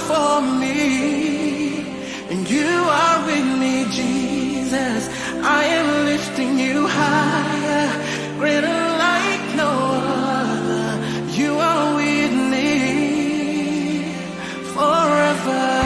for me, and you are with me, Jesus. I am lifting you higher, greater like no other. You are with me forever.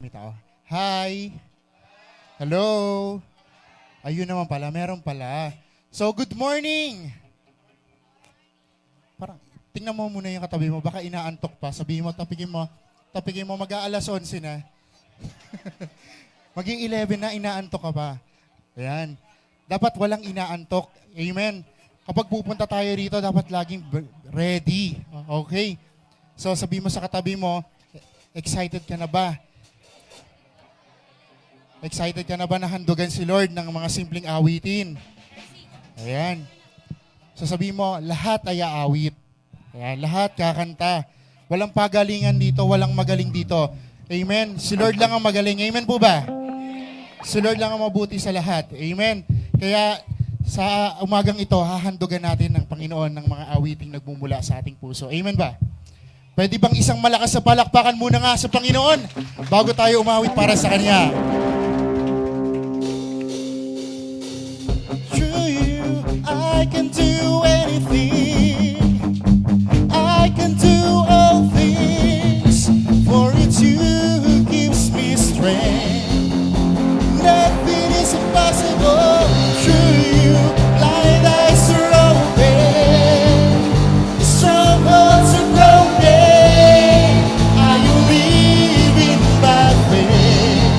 May tao. Hi! Hello! Ayun naman pala, meron pala. So, good morning! Parang, tingnan mo muna yung katabi mo, baka inaantok pa. Sabihin mo, tapikin mo, mag-aalas 11 na. Maging 11 na, inaantok ka pa. Ayan. Dapat walang inaantok. Amen. Kapag pupunta tayo rito, dapat laging ready. Okay? So, sabihin mo sa katabi mo, excited ka na ba? Excited ka na ba na handugan si Lord ng mga simpleng awitin? Ayan. So sabihin mo, lahat ay aawit. Ayan, lahat kakanta. Walang pagalingan dito, walang magaling dito. Amen. Si Lord lang ang magaling. Amen po ba? Si Lord lang ang mabuti sa lahat. Amen. Kaya sa umagang ito, hahandugan natin ng Panginoon ng mga awiting nagmumula sa ating puso. Amen ba? Pwede bang isang malakas na palakpakan muna nga sa Panginoon bago tayo umawit para sa Kanya? I can do anything. I can do all things. For it's you who gives me strength. Nothing is impossible. Through you, blind eyes are open. Strongholds are broken. I am living by faith.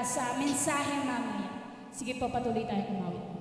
sa mensahe mamaya. Sige po, patuloy tayo kumawit.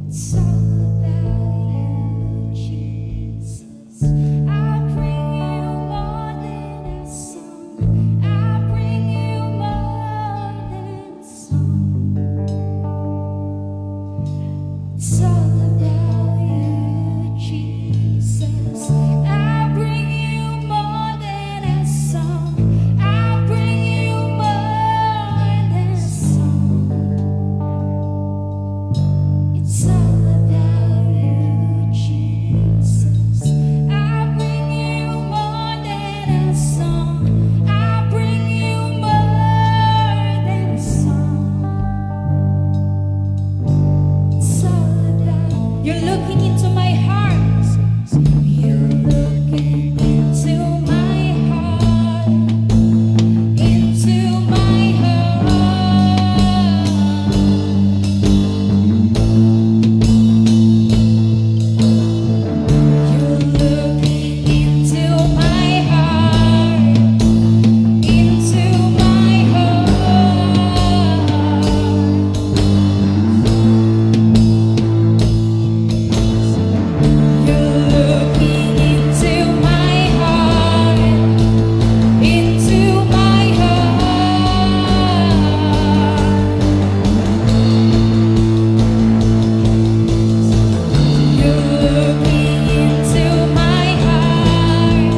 It's all about you, Jesus. I bring you more than a song. I bring you more than a song. It's all about you, Jesus. I bring you more than a song. I bring you more than a song. It's all about you, Jesus. I bring you more than a song. I bring you more than a song. It's all about. You're looking into my heart. You're looking into my heart. Into my heart. You're looking into my heart. Into my heart. You're looking into my heart. Into my heart. You're looking into my heart.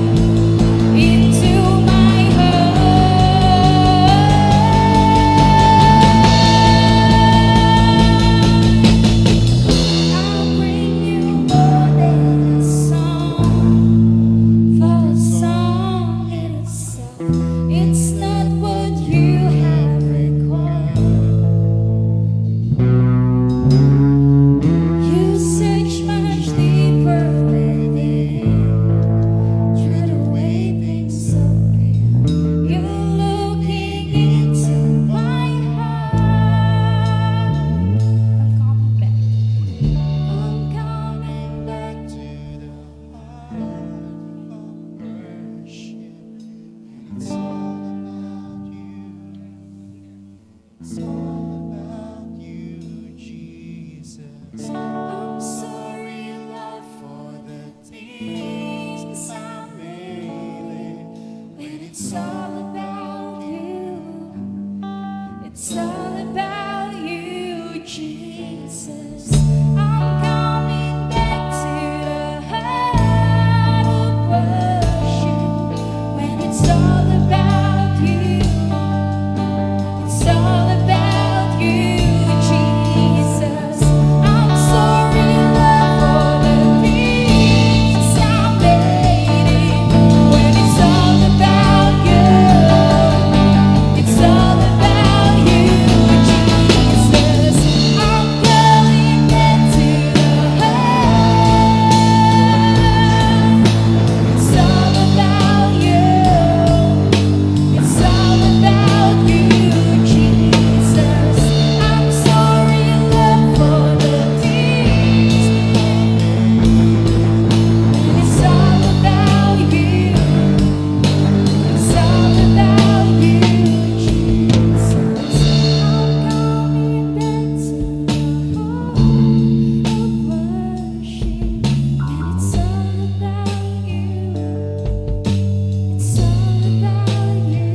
Into my heart. I'll bring you more than a song. For a song itself, it's not what you have required. You search much deeper within, through the way things appear. You're looking into my heart. I'm coming back to the heart of worship. It's all about you. It's all about you, Jesus. I'm sorry, Lord, for the things I made. When it's all about you, it's all about you, Jesus. I'm coming back to the heart of worship. When it's all about you, it's all about you, Jesus. I'm sorry, Lord, for the things I made. When it's all about you, it's all about you, Jesus. I'm going back to the heart. It's all about you. It's all about you, Jesus. I'm sorry, Lord, for the things. It's all about you. It's all about you, Jesus. I'm coming back to the heart of worship. And it's all about you. It's all about you,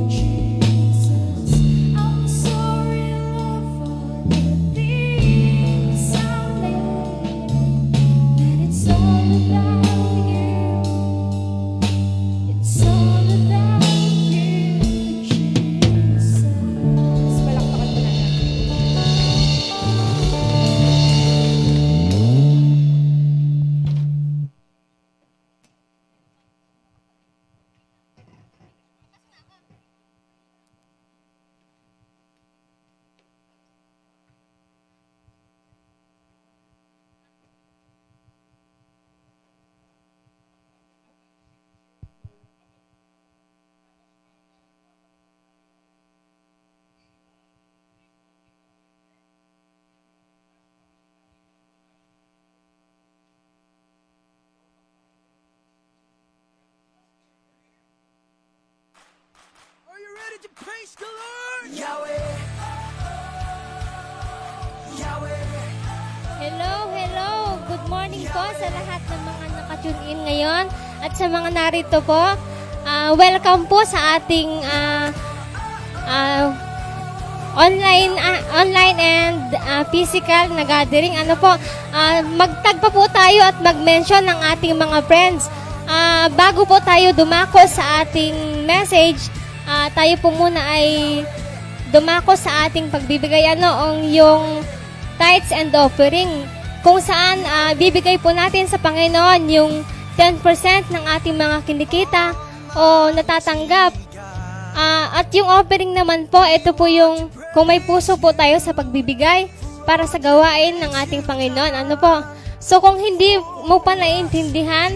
Jesus. I'm sorry, Lord, for the things I made. And it's all about you. It's all about you, Jesus. Palakpakan mo na natin. Are you ready to praise the Lord? Yahweh. Yahweh. Hello morning po sa lahat ng mga nakatune in ngayon at sa mga narito po. Welcome po sa ating online and physical na gathering. Magtagpa po tayo at mag-mention ng ating mga friends. Bago po tayo dumako sa ating message, tayo po muna ay dumako sa ating pagbibigay yung tithes and offering, kung saan bibigay po natin sa Panginoon yung 10% ng ating mga kinikita o natatanggap. At yung offering naman po, ito po yung kung may puso po tayo sa pagbibigay para sa gawain ng ating Panginoon. So kung hindi mo pa naiintindihan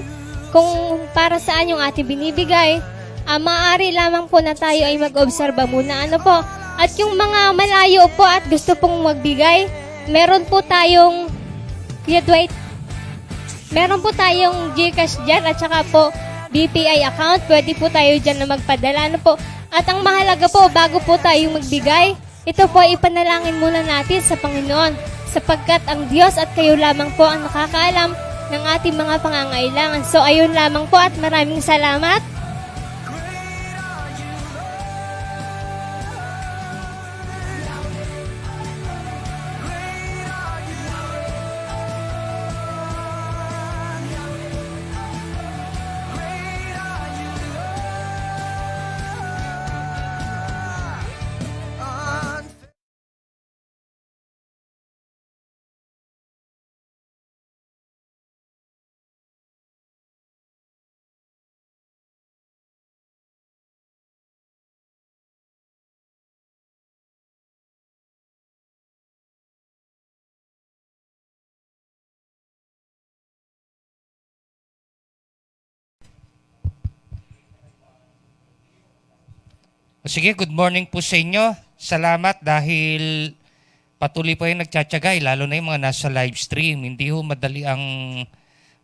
kung para saan yung ating binibigay, maaari lamang po na tayo ay mag-obserba muna. At yung mga malayo po at gusto pong magbigay, meron po tayong GCash dyan at saka po BPI account. Pwede po tayo dyan na magpadala. At ang mahalaga po, bago po tayo magbigay, ito po ipanalangin muna natin sa Panginoon, sapagkat ang Diyos at kayo lamang po ang nakakaalam ng ating mga pangangailangan. So ayun lamang po at maraming salamat. Sige, good morning po sa inyo. Salamat dahil patuloy po yung nagtsatsagay, lalo na yung mga nasa live stream. Hindi ho madali ang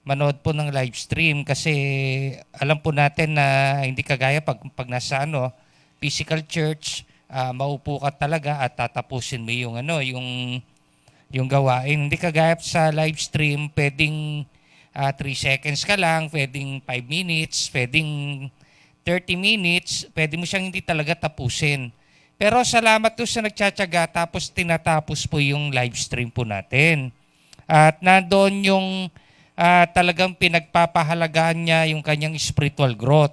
manood po ng live stream kasi alam po natin na hindi kagaya pag nasa physical church, maupo ka talaga at tatapusin mo yung gawain. Hindi kagaya sa live stream, pwedeng 3 seconds ka lang, pwedeng 5 minutes, pwedeng 30 minutes, pwede mo siyang hindi talaga tapusin. Pero salamat po sa nagtsatsaga, tapos tinatapos po yung live stream po natin. At nandoon yung talagang pinagpapahalagaan niya yung kanyang spiritual growth.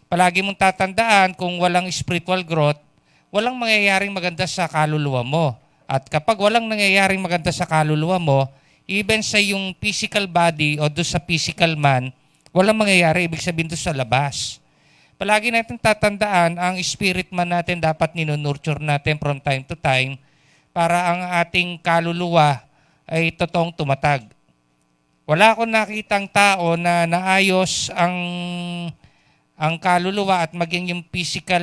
Palagi mong tatandaan, kung walang spiritual growth, walang mangyayaring maganda sa kaluluwa mo. At kapag walang nangyayaring maganda sa kaluluwa mo, even sa yung physical body o doon sa physical man, walang mangyayari, ibig sabihin doon sa labas. Palagi natin tatandaan, ang spirit man natin dapat ninunurture natin from time to time para ang ating kaluluwa ay totoong tumatag. Wala akong nakitang tao na naayos ang kaluluwa at maging yung physical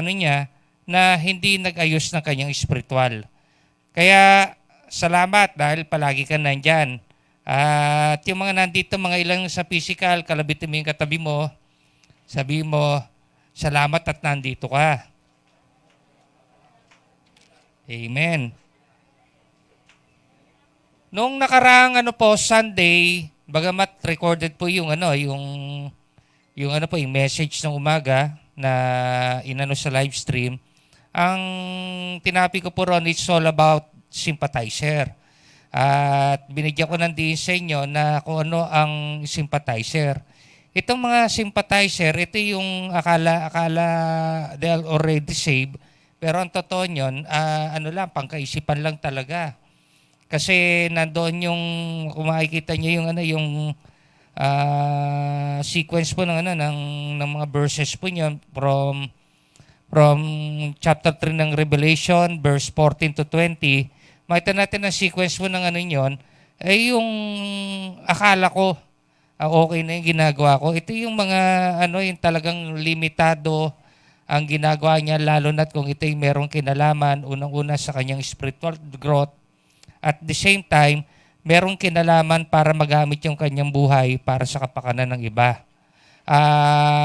niya na hindi nag-ayos ng kanyang spiritual. Kaya salamat dahil palagi ka nandyan. At yung mga nandito, mga ilang sa physical, kalabitin mo yung katabi mo, sabi mo, salamat at nandito ka. Amen. Nung nakaraang Sunday, bagamat recorded po yung message ng umaga na sa live stream, ang tinapi ko po ron, it's all about sympathizer. At binigyan ko ng diin sa inyo na kung ano ang sympathizer. Itong mga sympathizer, ito yung akala they're already saved, pero ang totoo nyon, pangkaisipan lang talaga. Kasi nandoon yung, kung makikita nyo yung sequence po ng mga verses po nyo from chapter 3 ng Revelation, verse 14 to 20, makita natin ang sequence po ng yon, ay yung akala ko, okay na yung ginagawa ko. Ito yung mga yung talagang limitado ang ginagawa niya, lalo na't kung ito yung merong kinalaman, unang-una sa kanyang spiritual growth. At the same time, merong kinalaman para magamit yung kanyang buhay para sa kapakanan ng iba.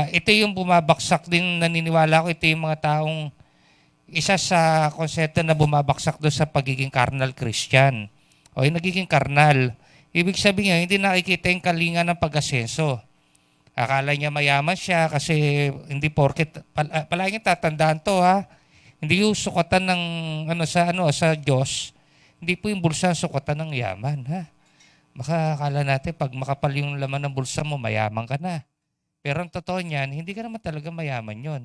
Ito yung bumabaksak din, naniniwala ko, ito yung mga taong isa sa konsepto na bumabaksak doon sa pagiging carnal Christian. O yung nagiging carnal. Ibig sabihin niya, hindi nakikita yung kalinga ng pag-asenso. Akala niya mayaman siya kasi hindi porket palaging tatandaan to ha. Hindi yung sukatan ng sa Diyos. Hindi po yung bulsa ang sukatan ng yaman ha. Baka akala natin pag makapal yung laman ng bulsa mo, mayaman ka na. Pero ang totoo niyan, hindi ka naman talaga mayaman yon.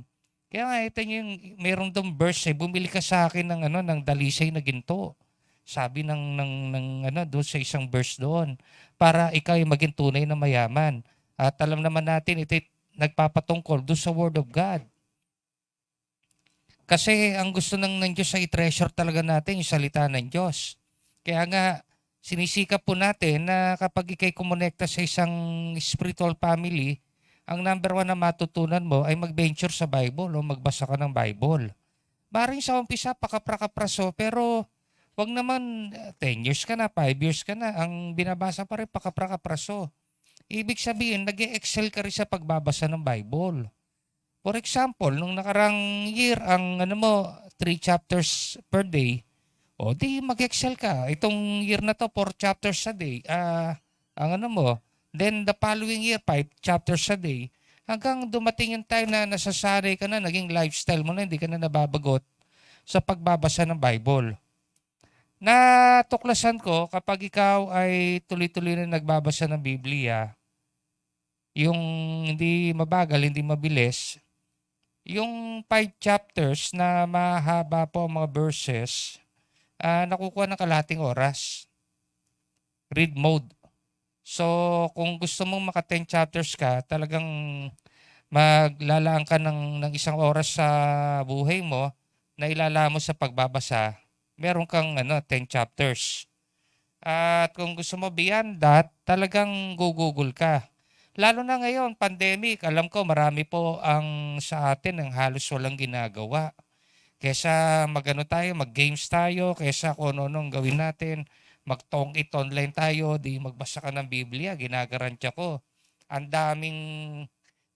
Kaya nga ito yung merong dong verse bumili ka sa akin ng dalisay na ginto. Sabi doon sa isang verse doon para ikaw ay maging tunay na mayaman. At alam naman natin, ito nagpapatungkol doon sa Word of God. Kasi ang gusto ng Diyos ay i-treasure talaga natin yung salita ng Diyos. Kaya nga, sinisikap po natin na kapag ikay kumonekta sa isang spiritual family, ang number one na matutunan mo ay mag-venture sa Bible o magbasa ka ng Bible. Maring sa umpisa, pakapra-kapraso, pero wag naman 10 years ka na, 5 years ka na, ang binabasa pa rin pakapra-kapraso. Ibig sabihin, nag-excel ka rin sa pagbabasa ng Bible. For example, nung nakarang year, ang 3 chapters per day, o di mag-excel ka. Itong year na to, 4 chapters a day. Then the following year, 5 chapters a day. Hanggang dumating yung time na nasasanay ka na, naging lifestyle mo na, hindi ka na nababagot sa pagbabasa ng Bible. Natuklasan ko, kapag ikaw ay tuloy-tuloy na nagbabasa ng Biblia, yung hindi mabagal, hindi mabilis, yung 5 chapters na mahaba po ang mga verses, nakukuha ng kalahating oras. Read mode. So, kung gusto mong maka 10 chapters ka, talagang maglalaan ka ng isang oras sa buhay mo na ilalaan mo sa pagbabasa. Meron kang 10 chapters. At kung gusto mo beyond that, talagang google ka. Lalo na ngayon, pandemic, alam ko marami po ang sa atin ang halos walang ginagawa. Kesa mag-games tayo, kesa kung ano-anong gawin natin, mag-tong-it online tayo, di magbasa ka ng Biblia, ginagarantya ko. Ang daming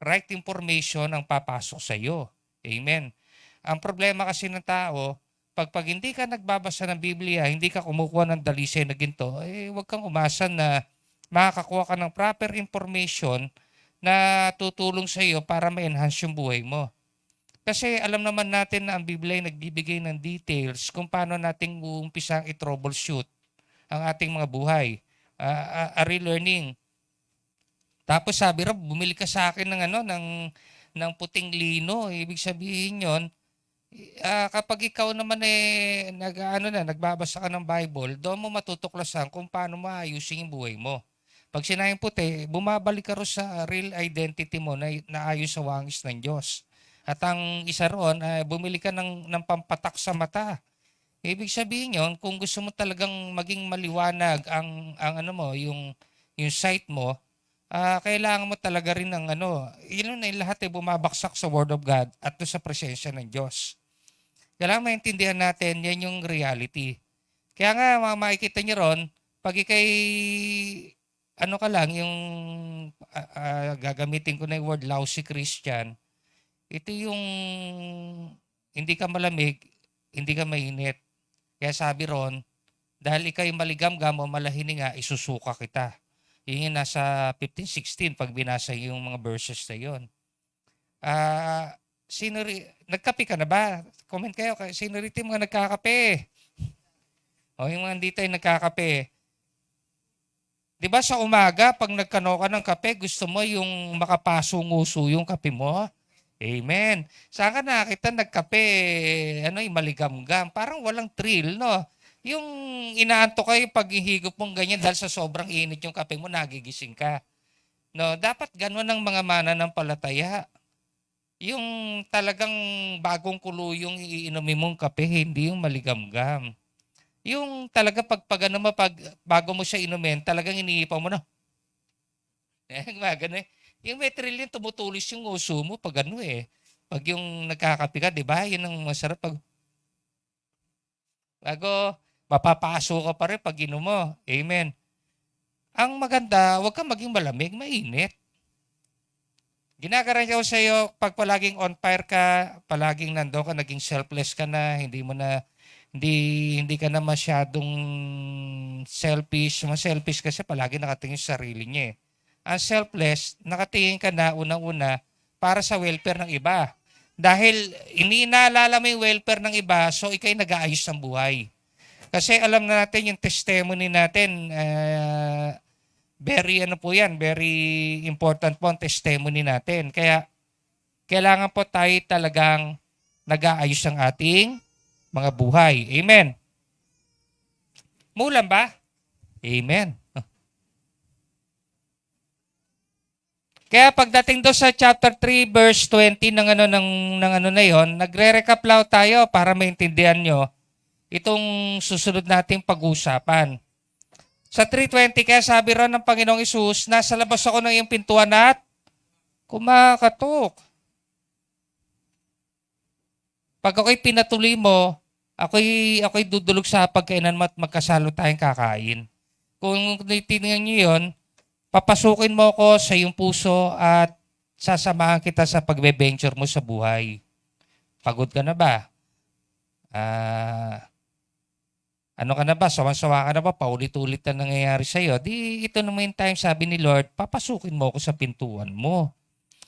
right information ang papasok sa iyo. Amen. Ang problema kasi ng tao, pag hindi ka nagbabasa ng Biblia, hindi ka kumukuha ng dalisay na ginto, huwag kang umasa na makakakuha ka ng proper information na tutulong sa iyo para ma-enhance yung buhay mo. Kasi alam naman natin na ang Biblia ay nagbibigay ng details kung paano natin uumpisang i-troubleshoot ang ating mga buhay. A relearning. Tapos sabi Rob, bumili ka sa akin ng puting lino. Ibig sabihin yon, kapag ikaw naman nagbabasa ka ng Bible, doon mo matutuklasan kung paano maayusin yung buhay mo. Pag sinayang puti, bumabalik ka rin sa real identity mo na naayos sa wangis ng Diyos. At ang isa roon, bumili ka ng pampatak sa mata. Ibig sabihin yon, kung gusto mo talagang maging maliwanag yung sight mo, kailangan mo talaga rin ng yun na lahat bumabaksak sa Word of God at sa presensya ng Diyos. Kailangan maintindihan natin, yan yung reality. Kaya nga, makikita nyo ron, pag ikay, yung gagamitin ko na yung word lousy Christian, ito yung hindi ka malamig, hindi ka mainit. Kaya sabi ron, dahil ikay maligam-gam o malahininga, isusuka kita. Yun yung nasa 15-16 pag binasa yung mga verses na yun. Nagkape ka na ba? Comment kayo, sino rito yung mga nagkakape? O yung mga dito ay nagkakape. Di ba sa umaga, pag nagkano ka ng kape, gusto mo yung makapaso-nguso yung kape mo? Amen. Saan ka nakita nagkape, yung maligam-gam? Parang walang thrill, no? Yung inaantok kayo pag hihigop mong ganyan dahil sa sobrang init yung kape mo, nagigising ka. No, dapat gano'n ang mga mananampalataya. Yung talagang bagong kulo yung iinumin mong kape, hindi yung maligam-gam. Yung talaga pag bago mo siya inumin, talagang iniipaw mo na. Gano'n. Yung may thrill yun, tumutulis yung uso mo pag Pag yung nagkakape ka, di ba? Yun ang masarap pag bago mapapaso ka pa rin pag inom mo. Amen. Ang maganda, huwag kang maging malamig, mainit. Ginagaran ko sa iyo, pag palaging on fire ka, palaging nandoon ka, naging selfless ka na, hindi ka na masyadong selfish. Mga selfish kasi palagi nakatingin sa sarili niya eh. Ang selfless, nakatingin ka na unang-una para sa welfare ng iba. Dahil inaalala mo yung welfare ng iba, so ikay nag-aayos ng buhay. Kasi alam na natin yung testimony natin, very ano po yan, very important po ang testimony natin. Kaya kailangan po tayo talagang nag-aayos ng ating mga buhay. Amen. Mulan ba? Amen. Kaya pagdating do sa chapter 3 verse 20 ng ano na 'yon, nagre-recap lang tayo para maintindihan nyo itong susunod nating pag-uusapan. Sa 3:20 kaya sabi ron ng Panginoong Hesus, nasa labas ako ng iyong pintuan at kumakatok. Pag ako'y pinatuloy mo, ako'y dudulog sa pagkainan mo at magkasalo tayong kakain. Kung titingnan niyo 'yon, papasukin mo ako sa iyong puso at sasamahan kita sa pagbe-venture mo sa buhay. Pagod ka na ba? Ano ka na ba? Sawan-sawa ka na ba? Paulit-ulit na nangyayari sa iyo. Di ito naman yung time, sabi ni Lord, papasukin mo ako sa pintuan mo.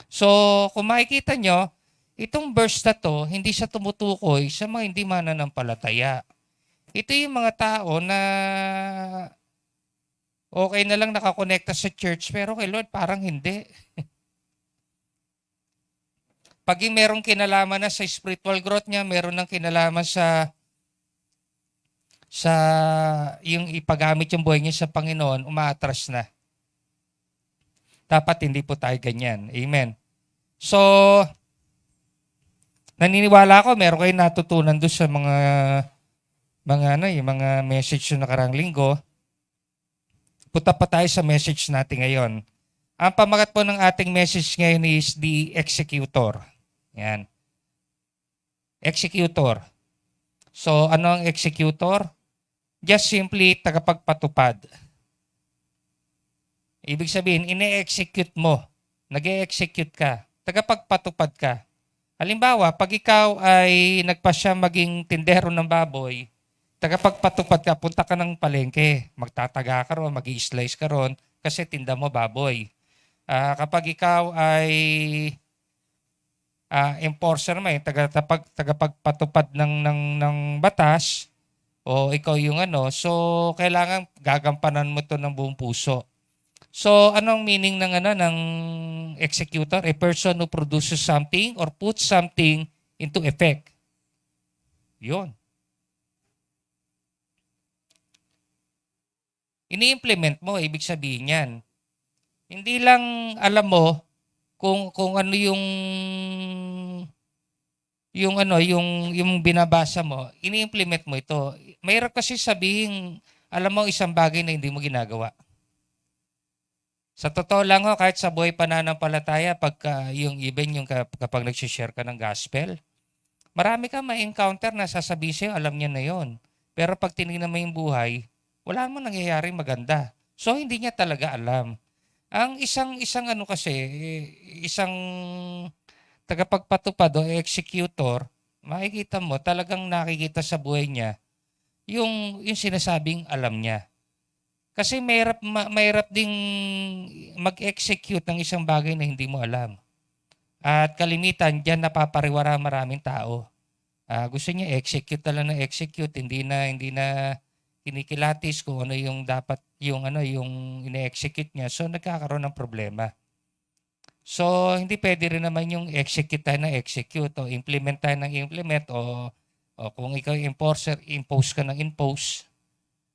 So, kung makikita nyo, itong verse na to, hindi siya tumutukoy sa mga hindi mananampalataya. Ito yung mga tao na okay na lang nakakonekta sa church, pero kay Lord parang hindi. Pag yung merong kinalaman na sa spiritual growth niya, meron ng kinalaman sa yung ipagamit yung buhay niya sa Panginoon, umaatras na. Dapat hindi po tayo ganyan. Amen. So, naniniwala ako, meron kayo natutunan doon sa yung mga message yung nakarang linggo. Punta pa tayo sa message natin ngayon. Ang pamagat po ng ating message ngayon is the executor. Yan. Executor. So, ano ang executor? Just simply tagapagpatupad. Ibig sabihin, ine-execute mo. Nag-e-execute ka. Tagapagpatupad ka. Halimbawa, pag ikaw ay nagpasya maging tindero ng baboy, tagapagpatupad ka, punta ka ng palengke, magtataga ka ron, mag-i-slice ka ron, kasi tinda mo baboy. Kapag ikaw ay enforcer naman, tagapagpatupad ng batas, o ikaw yung so kailangan gagampanan mo to ng buong puso. So, anong meaning ng executor? A person who produces something or puts something into effect. Yun. Ini-implement mo, ibig sabihin yan. Hindi lang alam mo kung ano yung binabasa mo, ini-implement mo ito. Mahirap kasi sabihin, alam mo isang bagay na hindi mo ginagawa. Sa totoo lang kahit sa buhay pananampalataya, kapag nagsishare ka ng gospel, marami ka ma-encounter na sasabihin sa'yo, alam niya na yon. Pero pag tinignan mo yung buhay, wala namang nangyayaring maganda. So, hindi niya talaga alam. Ang isang tagapagpatupad o executor, makikita mo, talagang nakikita sa buhay niya yung sinasabing alam niya. Kasi mahirap ding mag-execute ng isang bagay na hindi mo alam. At kalimitan, diyan napapariwara maraming tao. Gusto niya execute na lang na execute, hindi na kinikilatis kung ano yung dapat yung ine-execute niya. So nagkakaroon ng problema. So hindi pwede rin naman yung execute tayo na execute o implement tayo ng implement o kung ikaw yung enforcer, impose ka ng impose.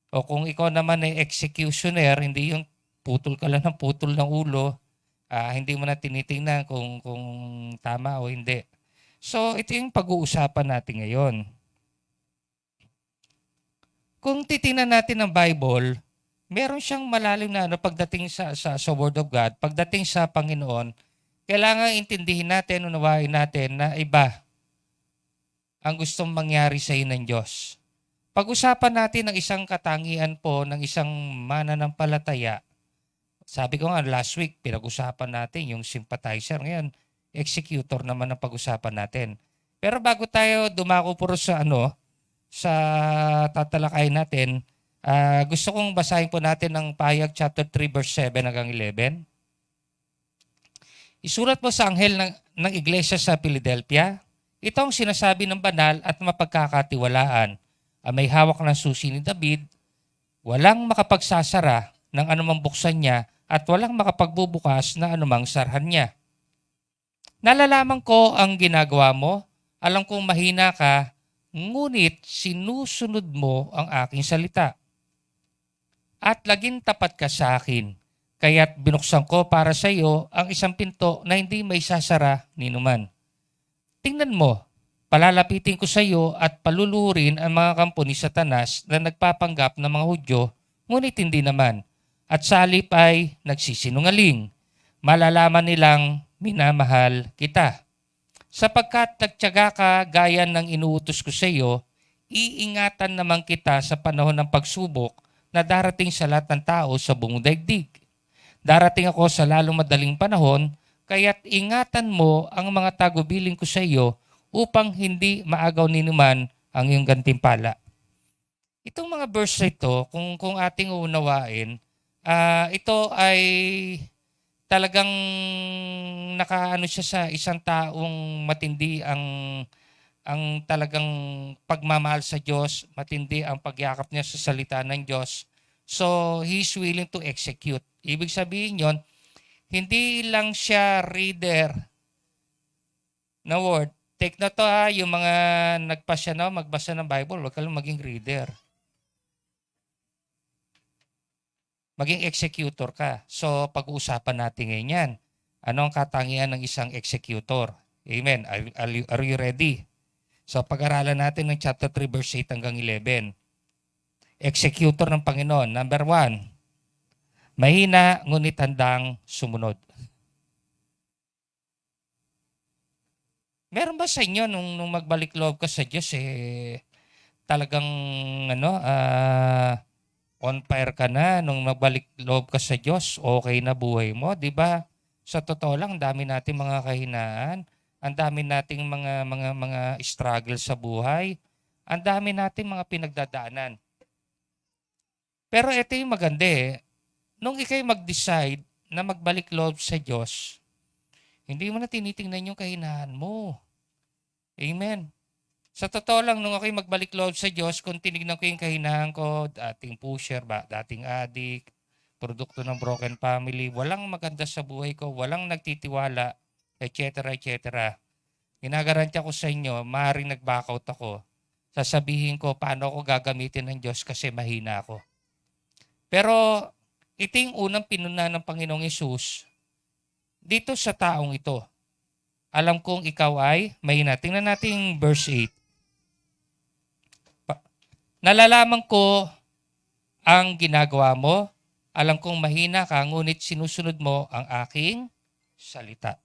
O kung ikaw naman ay executioner, hindi yung putol ka lang ng putol ng ulo, hindi mo na tinitingnan kung tama o hindi. So ito yung pag-uusapan natin ngayon. Kung titingnan natin ang Bible, meron siyang malalim na pagdating sa Word of God, pagdating sa Panginoon, kailangan intindihin natin, unawain natin na iba ang gustong mangyari sa iyo ng Diyos. Pag-usapan natin ng isang katangian po ng isang mananampalataya. Sabi ko nga last week, pinag-usapan natin yung sympathizer. Ngayon, executor naman ang pag-usapan natin. Pero bago tayo dumako puro sa tatalakay natin, Gusto kong basahin po natin ng Pahayag chapter 3 verse 7 hanggang 11. Isulat mo sa anghel ng iglesia sa Philadelphia, ito ang sinasabi ng banal at mapagkakatiwalaan, ang may hawak ng susi ni David, walang makapagsasara ng anumang buksan niya at walang makapagbubukas na anumang sarhan niya. Nalalaman ko ang ginagawa mo, alam kong mahina ka, ngunit sinusunod mo ang aking salita. At laging tapat ka sa akin, kaya't binuksan ko para sa iyo ang isang pinto na hindi may sasara ninuman. Tingnan mo, palalapitin ko sa iyo at paluluhurin ang mga kampo ni Satanas na nagpapanggap ng mga Hudyo, ngunit hindi naman. At sa halip ay nagsisinungaling. Malalaman nilang minamahal kita. Sapagkat nagtiyaga ka gaya ng inuutos ko sa iyo, iingatan naman kita sa panahon ng pagsubok na darating sa lahat ng tao sa buong daigdig. Darating ako sa lalong madaling panahon, kaya't ingatan mo ang mga tagubilin ko sa iyo upang hindi maagaw ni naman ang iyong gantimpala. Itong mga verse na ito, kung ating uunawain, ito ay talagang nakaano siya sa isang taong matindi ang talagang pagmamahal sa Diyos, matindi ang pagyakap niya sa salita ng Diyos. So, he's willing to execute. Ibig sabihin yon, hindi lang siya reader na word. Take na to yung mga nagpasya na magbasa ng Bible, huwag ka lang maging reader. Maging executor ka. So, pag-uusapan natin ngayon yan. Ano ang katangian ng isang executor? Amen. Are you ready? So, pag-aralan natin ng chapter 3, verse 8 hanggang 11. Executor ng Panginoon. Number 1, mahina ngunit handang sumunod. Meron ba sa inyo nung magbalik loob ka sa Diyos, talagang on fire ka na nung magbalik loob ka sa Diyos, okay na buhay mo, di ba? Sa totoo lang, dami nating mga kahinaan. Ang dami nating mga struggle sa buhay. Ang dami nating mga pinagdadaanan. Pero ito yung maganda nung ikay mag-decide na magbalik loob sa Diyos, hindi mo na tinitingnan yung kahinaan mo. Amen. Sa totoo lang, nung ako'y magbalik loob sa Diyos, kung tinignan ko yung kahinaan ko, dating pusher, dating addict, produkto ng broken family, walang maganda sa buhay ko, walang nagtitiwala, etc. Ginagarantya ko sa inyo, maaaring nag-backout ako. Sasabihin ko paano ako gagamitin ng Diyos kasi mahina ako. Pero ito yung unang pinuna ng Panginoong Hesus dito sa taong ito. Alam kong ikaw ay mahina. Tingnan natin verse 8. Nalalaman ko ang ginagawa mo. Alam kong mahina ka, ngunit sinusunod mo ang aking salita.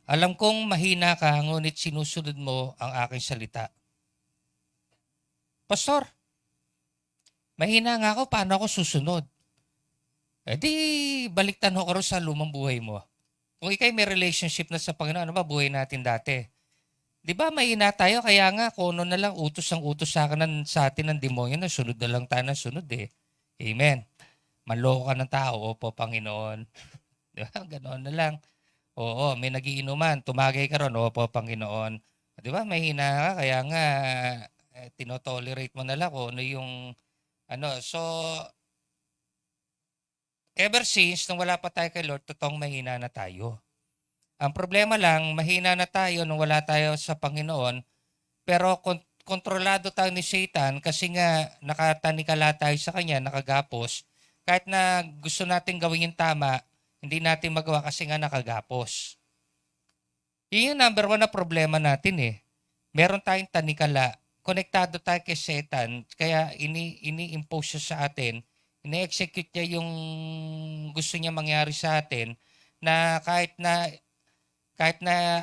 Alam kong mahina ka, ngunit sinusunod mo ang aking salita. Pastor, mahina nga ako, paano ako susunod? Di baliktan ho ka rin sa lumang buhay mo. Kung ikay may relationship na sa Panginoon, ano ba buhay natin dati? Di ba mahina tayo, kaya nga kung ano na lang utos sa atin ng demonyo, na sunod na lang tayo ng sunod Amen. Manloko ka ng tao, opo Panginoon. Di ba? Ganoon na lang. Oo, may nagiinuman, tumagay ka ron, opo Panginoon. Di ba, mahina ka, kaya nga tinotolerate mo na lang kung ano yung So, ever since, nung wala pa tayo kay Lord, totoong mahina na tayo. Ang problema lang, mahina na tayo nung wala tayo sa Panginoon, pero kontrolado tayo ni Satan kasi nga nakatanikala tayo sa kanya, nakagapos. Kahit na gusto natin gawin yung tama, hindi natin magawa kasi nga nakagapos. Yun yung number 1 na problema natin Meron tayong tanikala. Konektado tayo kay Satan. Kaya ini-impose siya sa atin. Ini-execute niya yung gusto niya mangyari sa atin na kahit na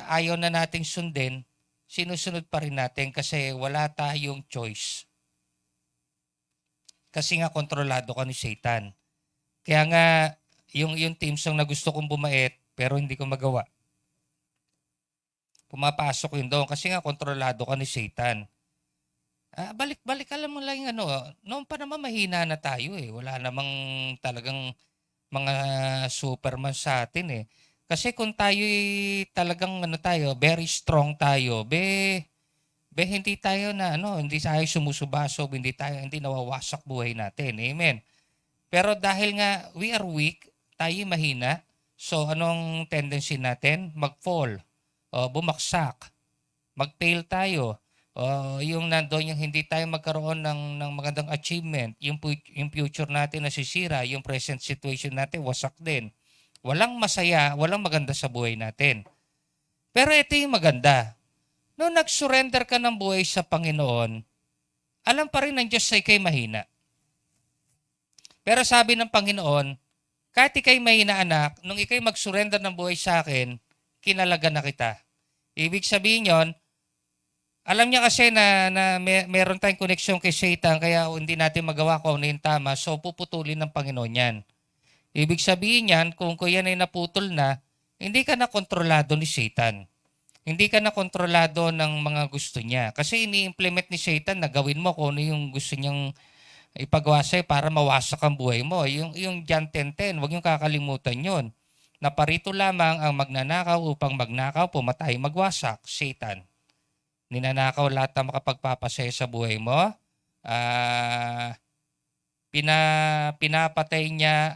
ayaw na nating sundin, sinusunod pa rin natin kasi wala tayong choice. Kasi nga kontrolado ka ni Satan. Kaya nga, yung team song na gusto kong bumait, pero hindi ko magawa. Pumapasok yun doon kasi nga kontrolado ka ni Satan. Balik-balik, alam mo lang yung ano, noon pa naman mahina na tayo eh. Wala namang talagang mga superman sa atin eh. Kasi kung tayo talagang ano tayo, very strong tayo, hindi tayo na ano, hindi tayo sumusubasob, hindi nawawasak buhay natin. Amen. Pero dahil nga we are weak, tayo mahina, so anong tendency natin? Mag-fall, o bumagsak, mag-fail tayo. Yung nandoon yung hindi tayo magkaroon ng magandang achievement, yung future natin nasisira, yung present situation natin wasak din. Walang masaya, walang maganda sa buhay natin. Pero ito yung maganda. Nung nag-surrender ka ng buhay sa Panginoon, alam pa rin ng Diyos na ikay mahina. Pero sabi ng Panginoon, kahit ikay mahina anak, nung ikay mag-surrender ng buhay sa akin, kinalaga na kita. Ibig sabihin yon, alam niya kasi na meron tayong koneksyon kay Satan kaya hindi natin magawa kung ano yung tama. So puputulin ng Panginoon yan. Ibig sabihin yan, kung yan ay naputol na, hindi ka na kontrolado ni Satan. Hindi ka na kontrolado ng mga gusto niya. Kasi ini-implement ni Satan na gawin mo kung ano yung gusto niyang ipagawa sa'yo para mawasak ang buhay mo. Yung John 10:10, huwag yung kakalimutan yun. Na parito lamang ang magnanakaw upang magnakaw, pumatay, magwasak, Satan. Ninanakaw lahat ng makapagpapasaya sa buhay mo. Pinapatay niya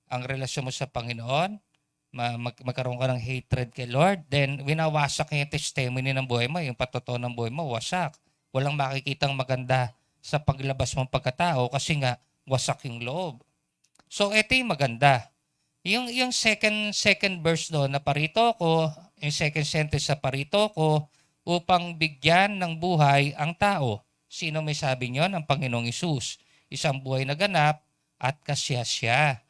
ang relasyon mo sa Panginoon. Magkaroon ka ng hatred kay Lord. Then winawasak niya yung testimony ng buhay mo, yung patotoo ng buhay mo, wasak. Walang makikitang maganda sa paglabas mong pagkatao kasi nga wasak yung loob. So ito yung maganda. Yung second verse doon na parito ko, yung second sentence sa parito ko, upang bigyan ng buhay ang tao. Sino may sabi niyon? Ang Panginoong Hesus. Isang buhay na ganap at kasya-sya.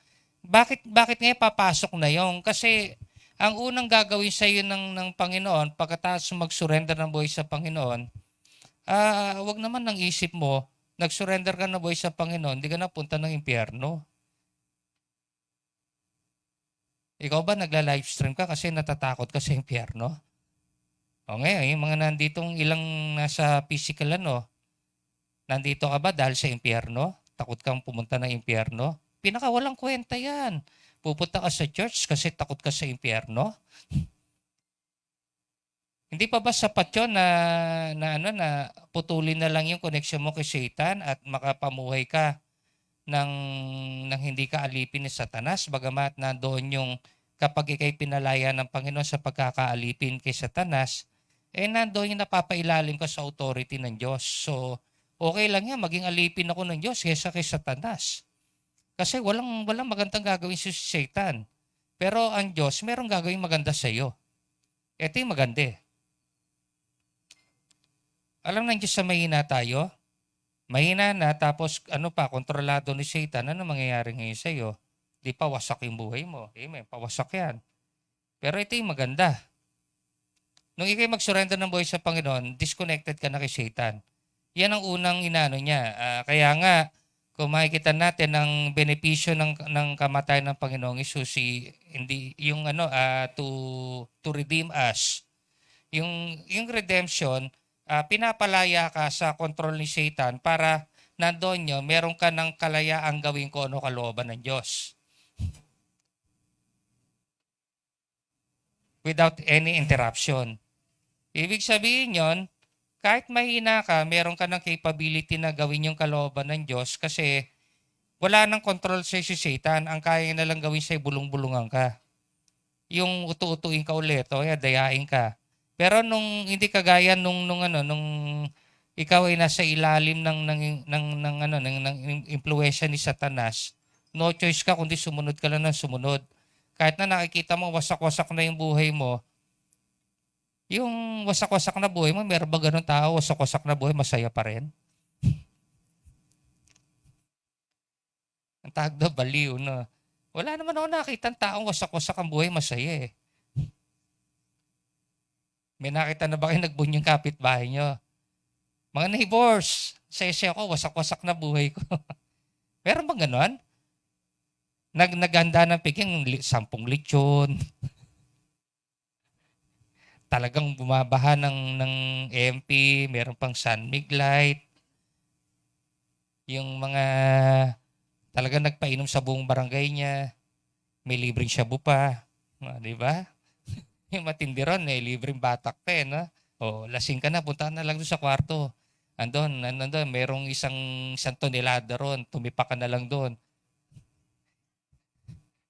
Bakit nga papasok na yon? Kasi ang unang gagawin sa iyo ng Panginoon, pagkatapos mag-surrender ng buhay sa Panginoon, wag naman ng isip mo, nag-surrender ka ng buhay sa Panginoon, hindi ka na punta ng impyerno. Ikaw ba nagla-livestream ka kasi natatakot ka sa impyerno? O ngayon, yung mga nanditong ilang nasa physical nandito ka ba dahil sa impyerno? Takot kang pumunta ng impyerno? Pinakawalang kwenta yan. Pupunta ka sa church kasi takot ka sa impyerno? Hindi pa ba sapat yun na putulin na lang yung connection mo kay Satan at makapamuhay ka ng hindi ka alipin ni Satanas, bagamat nandoon yung kapag ikay pinalaya ng Panginoon sa pagkakaalipin kay Satanas, nandoon yung napapailalim ka sa authority ng Diyos. So, okay lang yan, maging alipin ako ng Diyos kaysa kay Satanas. Kasi walang magandang gagawin si Satan. Pero ang Diyos, merong gagawin maganda sa iyo. Ito yung maganda eh. Alam ng Diyos sa mahina tayo? Mahina na, tapos kontrolado ni Satan, ano mangyayari ngayon sa iyo? Di pa wasak yung buhay mo. Amen, pawasak yan. Pero ito yung maganda. Nung ikay mag-surrender ng buhay sa Panginoon, disconnected ka na kay Satan. Yan ang unang inano niya. Kaya nga, kung makikita natin ang benepisyo ng kamatayan ng Panginoong Hesus, to redeem us. Yung redemption, pinapalaya ka sa control ni Satan para nandoon nyo, meron ka ng kalayaang gawin ko ano kalooban ng Diyos. Without any interruption. Ibig sabihin yon, kahit mahina ka, meron ka ng capability na gawin yung kalooban ng Diyos kasi wala nang control sa si Satan. Ang kaya na lang gawin sa'yo, bulong-bulungan ka. Yung utu-utuin ka ulit, dayain ka. Pero nung hindi kagaya nung ikaw ay nasa ilalim ng impluwensya ni Satanas, no choice ka kundi sumunod ka lang ng sumunod. Kahit na nakikita mo wasak-wasak na yung buhay mo, yung wasak-wasak na buhay mo, meron ba ganun tao, wasak-wasak na buhay, masaya pa rin? Ang tawag na baliw, no? Wala naman ako nakita ng taong wasak-wasak ang buhay, masaya eh. May nakita na ba kayo nagbunyong kapitbahay nyo? Mga neighbors, saya-saya ko, wasak-wasak na buhay ko. Meron bang ganon? naghanda ng piging 10 lechon. Talagang bumabaha ng MP, meron pang San Miglite. Yung mga talagang nagpainom sa buong barangay niya. May libreng shabu pa. Di ba? Yung matindi ron, libreng batak pa no? O, lasing ka na, punta na lang doon sa kwarto. Andun, merong isang tonelada ron, tumipa ka na lang doon.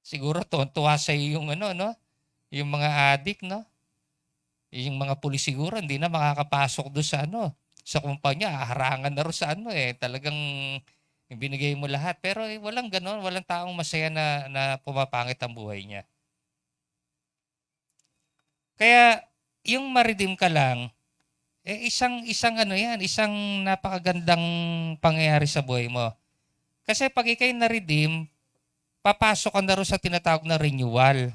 Siguro tuwa sa yung no? Yung mga adik, no? Yung mga pulis siguro hindi na makakapasok doon sa sa kumpanya, harangan na rin sa talagang binigay mo lahat. Pero walang gano'n, walang taong masaya na pumapangit ang buhay niya. Kaya yung ma-redeem ka lang, isang isang napakagandang pangyayari sa buhay mo. Kasi pag ikay na-redeem, papasok ka na rin sa tinatawag na renewal.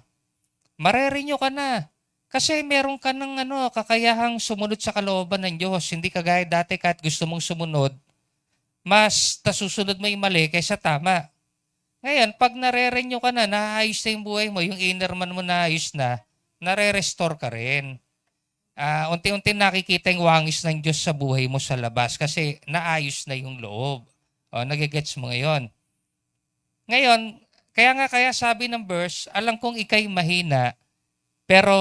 Mare-renew ka na. Kasi meron ka ng kakayahang sumunod sa kalooban ng Diyos. Hindi kagaya dati kahit gusto mong sumunod, mas nasusunod mo yung mali kaysa tama. Ngayon, pag nare-renew ka na, naayos na yung buhay mo, yung inner man mo naayos na, nare-restore ka rin. Unti-unti nakikita yung wangis ng Diyos sa buhay mo sa labas kasi naayos na yung loob. Nagigets mo ngayon. Ngayon, kaya sabi ng verse, alam kong ikay mahina, pero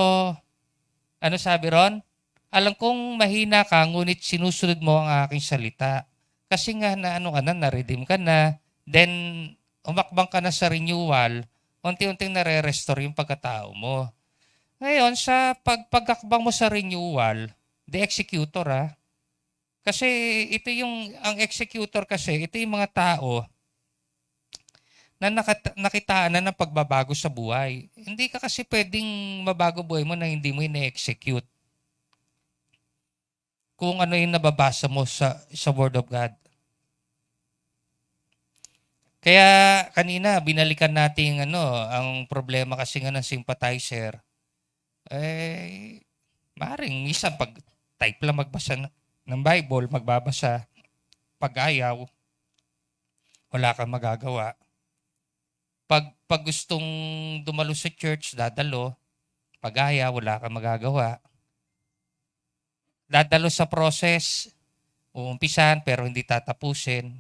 ano sabi ron? Alam kong mahina ka, ngunit sinusunod mo ang aking salita. Kasi nga na-redeem ka na, then umakbang ka na sa renewal, unti-unting nare-restore yung pagkatao mo. Ngayon, sa pagkakbang mo sa renewal, the executor kasi ang executor kasi, ito yung mga tao na nakitaan na ng pagbabago sa buhay. Hindi ka kasi pwedeng mabago buhay mo na hindi mo ina-execute. Kung ano yung nababasa mo sa Word of God. Kaya kanina, binalikan natin ang problema kasi ng sympathizer. Maring minsan pag type lang magbasa ng Bible, magbabasa, pag ayaw, wala kang magagawa. Pag gustong dumalo sa church, dadalo. Pag ayaw, wala kang magagawa. Dadalo sa process, uumpisan pero hindi tatapusin.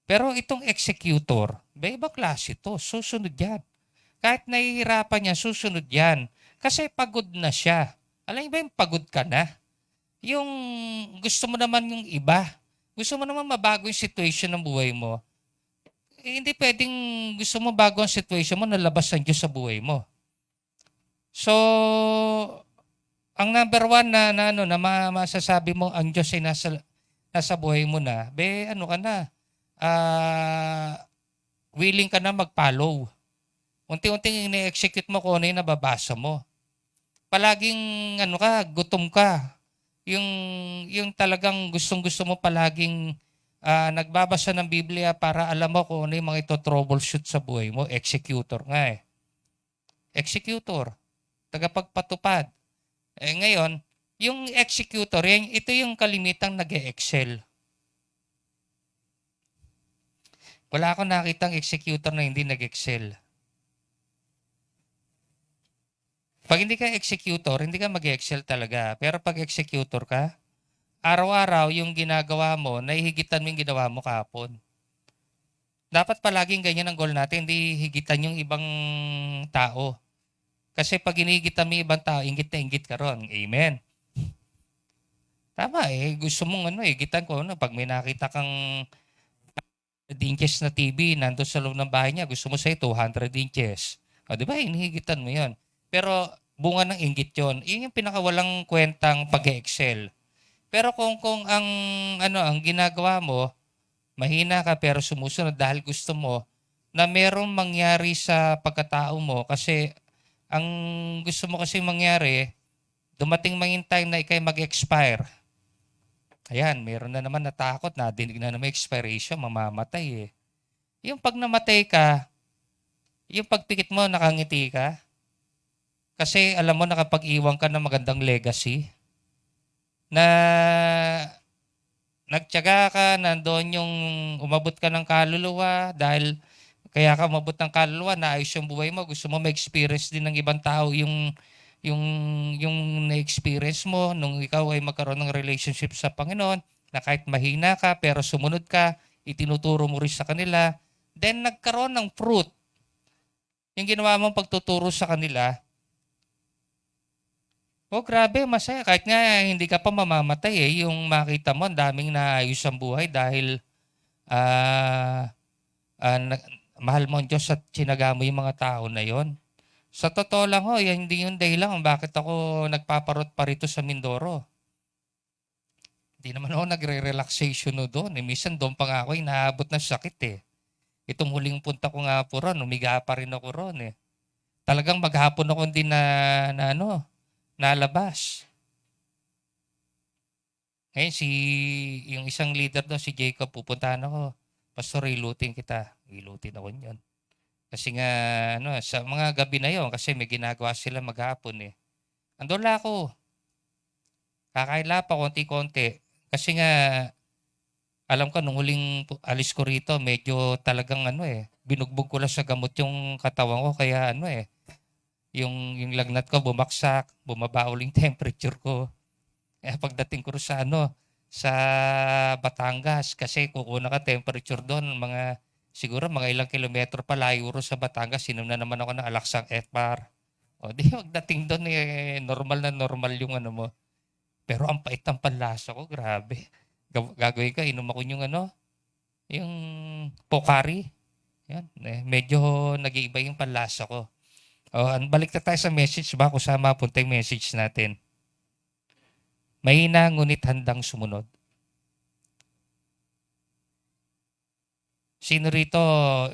Pero itong executor, ibang klase ito, susunod yan. Kahit nahihirapan niya, susunod yan. Kasi pagod na siya. Alam ba yung pagod ka na? Yung gusto mo naman yung iba. Gusto mo naman mabago yung situation ng buhay mo. Hindi pwedeng gusto mo bago ang situation mo, nalabas ang Diyos sa buhay mo. So, ang number one na masasabi mo ang Diyos ay nasa buhay mo na, ka na, willing ka na mag-follow. Unti-unting ine-execute mo kung ano yung nababasa mo. Palaging gutom ka. Yung talagang gustong-gusto mo palaging nagbabasa ng Biblia para alam mo kung ano yung mga ito troubleshoot sa buhay mo. Executor nga Executor. Tagapagpatupad. Ngayon, yung executor, ito yung kalimitang nag-e-excel. Wala akong nakitang executor na hindi nag-excel. Pag hindi ka executor, hindi ka mag-excel talaga. Pero pag executor ka, araw-araw yung ginagawa mo, nahihigitan mo yung ginawa mo kahapon. Dapat palaging ganyan ang goal natin, hindi higitan yung ibang tao. Kasi pag hinihigitan mo yung ibang tao, ingit na ingit ka ron. Amen. Tama gusto mong higitan ko. Pag may nakita kang inches na TV, nandun sa loob ng bahay niya, gusto mo sa'yo 200 inches. Diba, hinihigitan mo yon. Pero bunga ng inggit yon. Yun yung pinakawalang kwentang pag-excel. Pero kung ang ginagawa mo, mahina ka pero sumusunod dahil gusto mo na merong mangyari sa pagkatao mo kasi ang gusto mo kasi mangyari, dumating man yung time na ikay mag-expire. Ayan, meron na naman natakot na dinig na may expiration, mamamatay Yung pag namatay ka, yung pagpikit mo, nakangiti ka. Kasi alam mo nakapag-iwan ka ng magandang legacy. Na nagtiyaga ka, nandoon yung umabot ka ng kaluluwa dahil kaya ka umabot ng kaluluwa, naayos yung buhay mo, gusto mo ma-experience din ng ibang tao yung, yung na-experience mo nung ikaw ay magkaroon ng relationship sa Panginoon, na kahit mahina ka pero sumunod ka, itinuturo mo rin sa kanila, then nagkaroon ng fruit. Yung ginawa mong pagtuturo sa kanila, grabe, masaya. Kahit nga hindi ka pa mamamatay yung makita mo, ang daming naayos ang buhay dahil mahal mo ang Diyos at sinaga mo yung mga tao na yon. Sa totoo lang yan hindi yung dahilan kung bakit ako nagpaparot pa rito sa Mindoro. Hindi naman ako nagre-relaxation doon. Minsan doon pa nga ako inaabot ng sakit Itong huling punta ko nga po ron, umiga pa rin ako ron Talagang maghapon ako din nalabas. Ngayon yung isang leader doon, si Jacob, pupuntahan ako. Pastor, ilutin kita. Ilutin ako niyan. Kasi nga, sa mga gabi na yon kasi may ginagawa sila maghapon Andun lang ako. Kakaila pa konti-konti. Kasi nga, alam ko, nung huling alis ko rito, medyo talagang binugbog ko lang sa gamot yung katawan ko. Kaya yung lagnat ko bumaksak, bumaba uling temperature ko. Kaya pagdating ko sa sa Batangas, kasi kukuna ka temperature doon, siguro mga ilang kilometro pa layo ro sa Batangas, sinom na naman ako ng Alaksang FR. Di pagdating doon normal na normal yung mo. Pero ang pait ng panlasa ko, grabe. Gagawin ka, inom ako yung yung Pocari. Yan, medyo nag-iiba yung panlasa ko. Balik na tayo sa message ba kung saan mapunta yung message natin. Mahina ngunit handang sumunod. Sino rito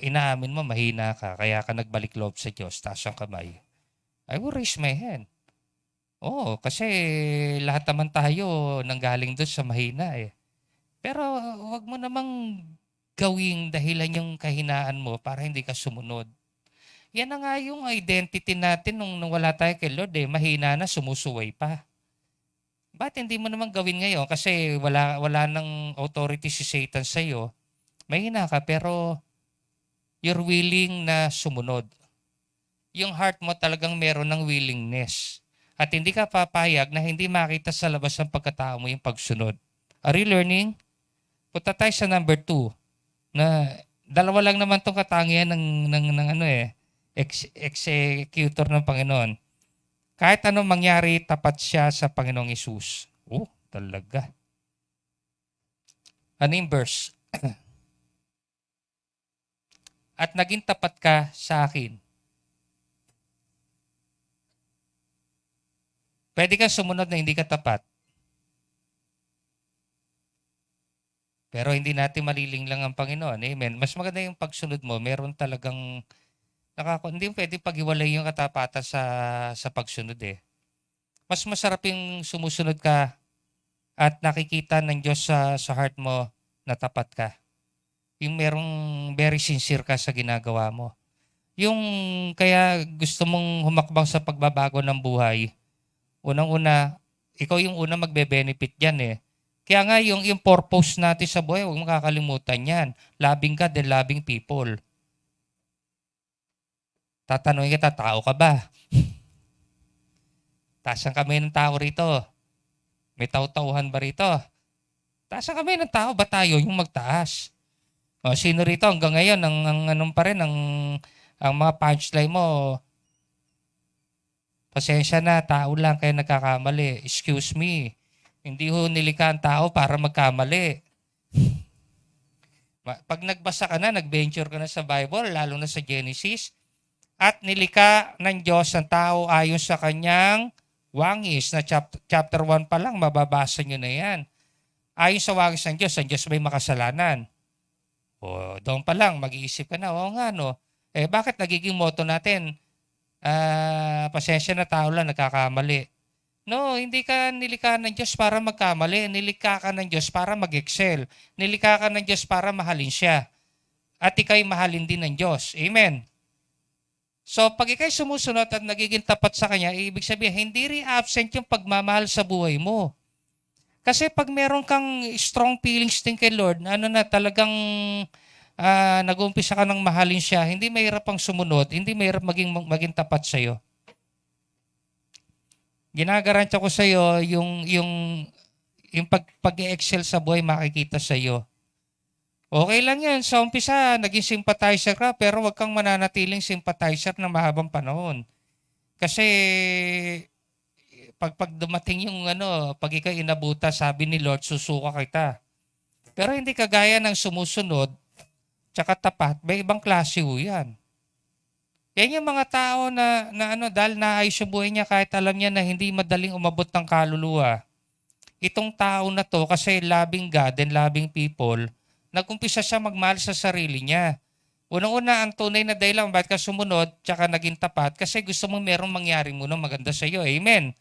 inaamin mo mahina ka kaya ka nagbalik loob sa Diyos, taas ang kamay? I will raise my hand. Kasi lahat naman tayo nanggaling doon sa mahina Pero wag mo namang gawing dahilan yung kahinaan mo para hindi ka sumunod. Yan na nga yung identity natin nung wala tayo kay Lord mahina na, sumusuway pa. Ba't hindi mo naman gawin ngayon? Kasi wala nang authority si Satan sa'yo. Mahina ka pero you're willing na sumunod. Yung heart mo talagang meron ng willingness. At hindi ka papayag na hindi makita sa labas ng pagkatao mo yung pagsunod. Are you learning? Punta tayo sa number 2. Na dalawa lang naman tong katangian ng executor ng Panginoon. Kahit anong mangyari, tapat siya sa Panginoong Hesus. Talaga. Ano yung verse? At naging tapat ka sa akin. Pwede ka sumunod na hindi ka tapat. Pero hindi natin maliling lang ang Panginoon. Amen. Mas maganda yung pagsunod mo. Meron talagang hindi pwede paghiwalay yung katapatan sa pagsunod Mas masarap yung sumusunod ka at nakikita ng Diyos sa heart mo na tapat ka. Yung merong very sincere ka sa ginagawa mo. Yung kaya gusto mong humakbang sa pagbabago ng buhay, unang-una, ikaw yung una magbe-benefit dyan Kaya nga yung purpose natin sa buhay, huwag makakalimutan yan. Loving God and loving people. Tatanungin kita, tao ka ba? Taas ang kamay ng tao rito. May tao-tauhan ba rito? Taas ang kamay ng tao ba tayo yung magtaas? Sino rito hanggang ngayon, anong pa rin, ang mga punchline mo, pasensya na, tao lang kaya nagkakamali. Excuse me. Hindi ho nilikha ang tao para magkamali. Pag nagbasa ka na, nag-venture ka na sa Bible, lalo na sa Genesis, at nilikha ng Diyos ang tao ayon sa kanyang wangis, na chapter 1 pa lang, mababasa nyo na yan. Ayon sa wangis ng Diyos, ang Diyos may makasalanan. Doon pa lang, mag-iisip ka na, nga bakit nagiging motto natin, pasensya na, tao lang, nagkakamali. No, hindi ka nilikha ng Diyos para magkamali. Nilikha ka ng Diyos para mag-excel. Nilikha ka ng Diyos para mahalin siya. At ikaw'y mahalin din ng Diyos. Amen. So, pag ikaw'y sumusunod at nagiging tapat sa Kanya, ibig sabihin, hindi rin absent yung pagmamahal sa buhay mo. Kasi pag meron kang strong feelings din kay Lord, talagang nag-uumpisa ka ng mahalin siya, hindi mahirap pang sumunod, hindi mahirap maging tapat sa'yo. Ginagarantiya ko sa'yo, yung pag-excel sa buhay makikita sa'yo. Okay lang yan. Sa umpisa, naging sympathizer ka, pero wag kang mananatiling sympathizer na mahabang panahon. Kasi pag dumating yung pag ikaw inabuta, sabi ni Lord, susuka kita. Pero hindi kagaya ng sumusunod, tsaka tapat, may ibang klase ho yan. Yan yung mga tao na dahil naayos yung buhay niya kahit alam niya na hindi madaling umabot ng kaluluwa. Itong tao na to, kasi loving God and loving people, nag-umpisa siya magmahal sa sarili niya. Unang-una, ang tunay na dahilan bakit ka sumunod tsaka naging tapat kasi gusto mong merong mangyari muna maganda sa iyo. Amen.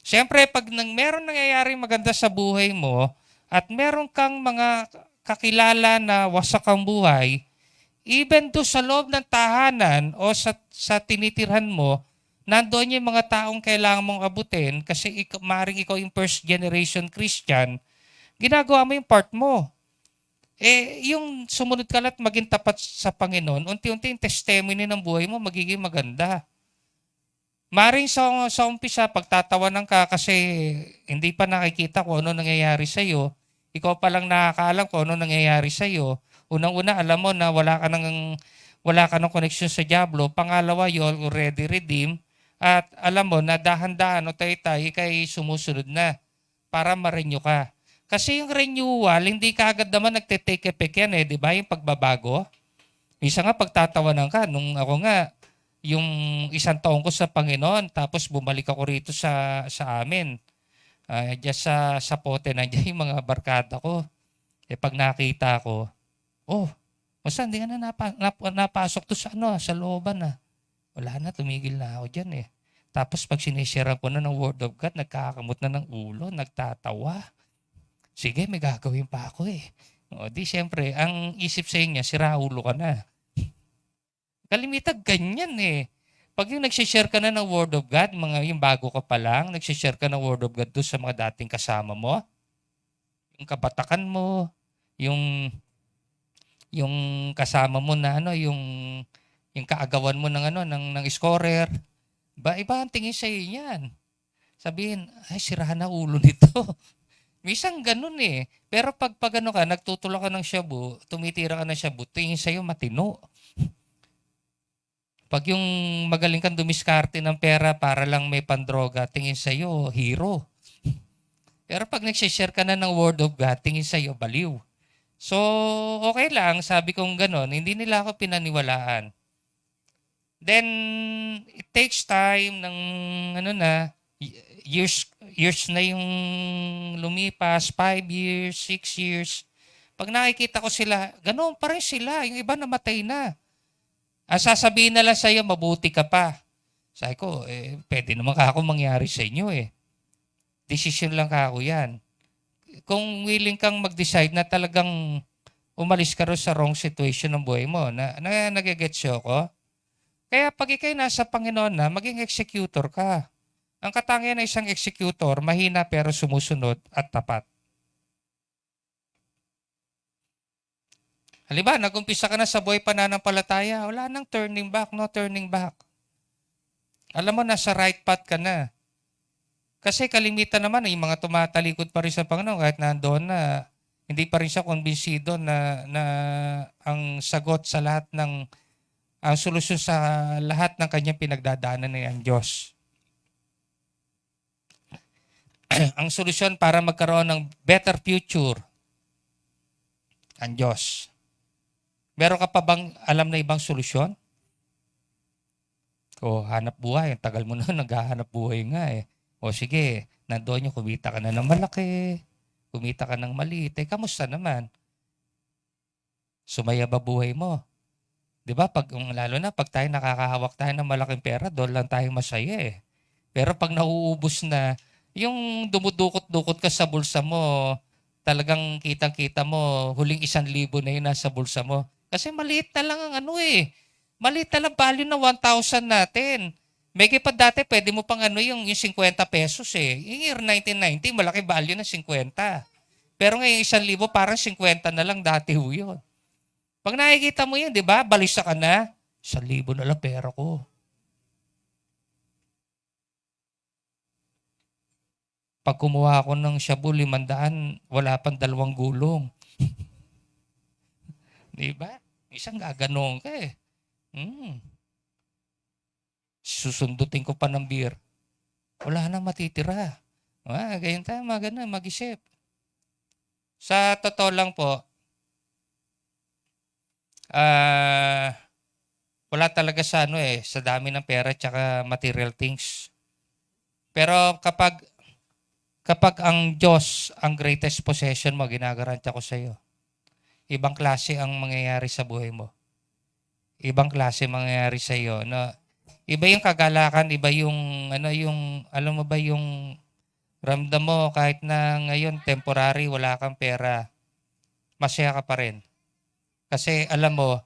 Siyempre, pag meron nangyayari maganda sa buhay mo at meron kang mga kakilala na wasak ang buhay, even do sa loob ng tahanan o sa tinitirhan mo, nandoon yung mga taong kailangan mong abutin kasi maaaring ikaw yung first generation Christian, ginagawa mo yung part mo. Yung sumunod ka at maging tapat sa Panginoon, unti-unti yung testimony ng buhay mo magiging maganda. Maring sa umpisa, pagtatawanan ka kasi hindi pa nakikita kung ano nangyayari sa'yo, ikaw pa lang nakakaalam kung ano nangyayari sa'yo. Unang-una, alam mo na wala ka ng connection sa Diablo. Pangalawa, you already redeemed. At alam mo na dahan-dahan o tay-tay, ikay sumusunod na para ma-renew ka. Kasi yung renewal, hindi ka agad naman nagte-take effect yan di ba? Yung pagbabago. Isa nga pagtatawanan ka, nung ako nga, yung 1 taon ko sa Panginoon, tapos bumalik ako rito sa amin. Diyan sa pote, nandiyan yung mga barkada ko. Pag nakita ko, basta hindi ka na napasok to sa looban Wala na, tumigil na ako dyan Tapos pag sinishare ko na ng Word of God, nagkakamot na ng ulo, nagtatawa. Sige, may gagawin pa ako di syempre, ang isip sa inyo, sira ulo ka na. Kalimitan ganyan Pag yung nagsishare ka na ng Word of God, yung bago ka pa lang, nagsishare ka ng Word of God doon sa mga dating kasama mo, yung kabatakan mo, yung kasama mo na yung kaagawan mo ng scorer, iba ang tingin sa iyo niyan. Sabihin, ay sirahan na ulo nito. Minsan ganun Pero pag ka, nagtutulak ka ng shabu, tumitira ka ng shabu, tingin sa iyo matino. Pag yung magaling kang dumiskarte ng pera para lang may pandroga, tingin sa iyo hero. Pero pag nagsishare ka na ng Word of God, tingin sa iyo baliw. So, okay lang, sabi kong ganon, hindi nila ako pinaniwalaan. Then, it takes time ng years na yung lumipas, 5 years, 6 years. Pag nakikita ko sila, ganoon pa rin sila, yung iba namatay na. Ang sasabihin na lang sa'yo, mabuti ka pa. Sabi ko, pwede naman ako mangyari sa inyo Decision lang ako yan. Kung willing kang mag-decide na talagang umalis ka rin sa wrong situation ng buhay mo, na nagigets ko. Kaya pag ikay nasa Panginoon na, maging executor ka. Ang katangian ng isang executor, mahina pero sumusunod at tapat. Halimbawa, nag-umpisa ka na sa buhay pananampalataya, wala nang turning back, no turning back. Alam mo, nasa right path ka na. Kasi kalimitan naman, yung mga tumatalikod pa rin sa Panginoon, kahit nandoon na, hindi pa rin siya konbinsido na ang sagot sa lahat ang solusyon sa lahat ng kanyang pinagdadaanan ay ang Diyos. Ang solusyon para magkaroon ng better future, ang Diyos. Meron ka pa bang alam na ibang solusyon? Hanap buhay. Ang tagal mo na naghahanap buhay nga O sige, nandoon yung kumita ka na ng malaki, kumita ka ng maliit. Kamusta naman? Sumaya ba buhay mo? Di ba? Lalo na pag tayo nakakahawak tayo ng malaking pera, doon lang tayo masaya Pero pag nauubos na, yung dumudukot-dukot ka sa bulsa mo, talagang kitang-kita mo, huling 1,000 na yun nasa bulsa mo. Kasi maliit na lang ang maliit na lang value na 1,000 natin. May pa dati, pwede mo pang yung 50 pesos Yung year 1990, malaki value na 50. Pero ngayon 1,000, parang 50 na lang dati yun. Pag nakikita mo yun, di ba? Balisa ka na. 1,000 na lang pera ko. Pag kumuha ako ng shabu, 500, wala pang 2 gulong. Di ba? Isang gaganong ka eh. Susundutin ko pa ng beer. Wala na matitira. Ganyan tayo, maganda, mag-isip. Sa totoo lang po, wala talaga sa sa dami ng pera tsaka material things. Pero kapag ang Diyos ang greatest possession mo, ginagarantya ko sa iyo, ibang klase ang mangyayari sa buhay mo. Ibang klase mangyayari sa iyo. No? Iba yung kagalakan, iba yung, alam mo ba yung ramdam mo kahit na ngayon temporary, wala kang pera, masaya ka pa rin. Kasi alam mo,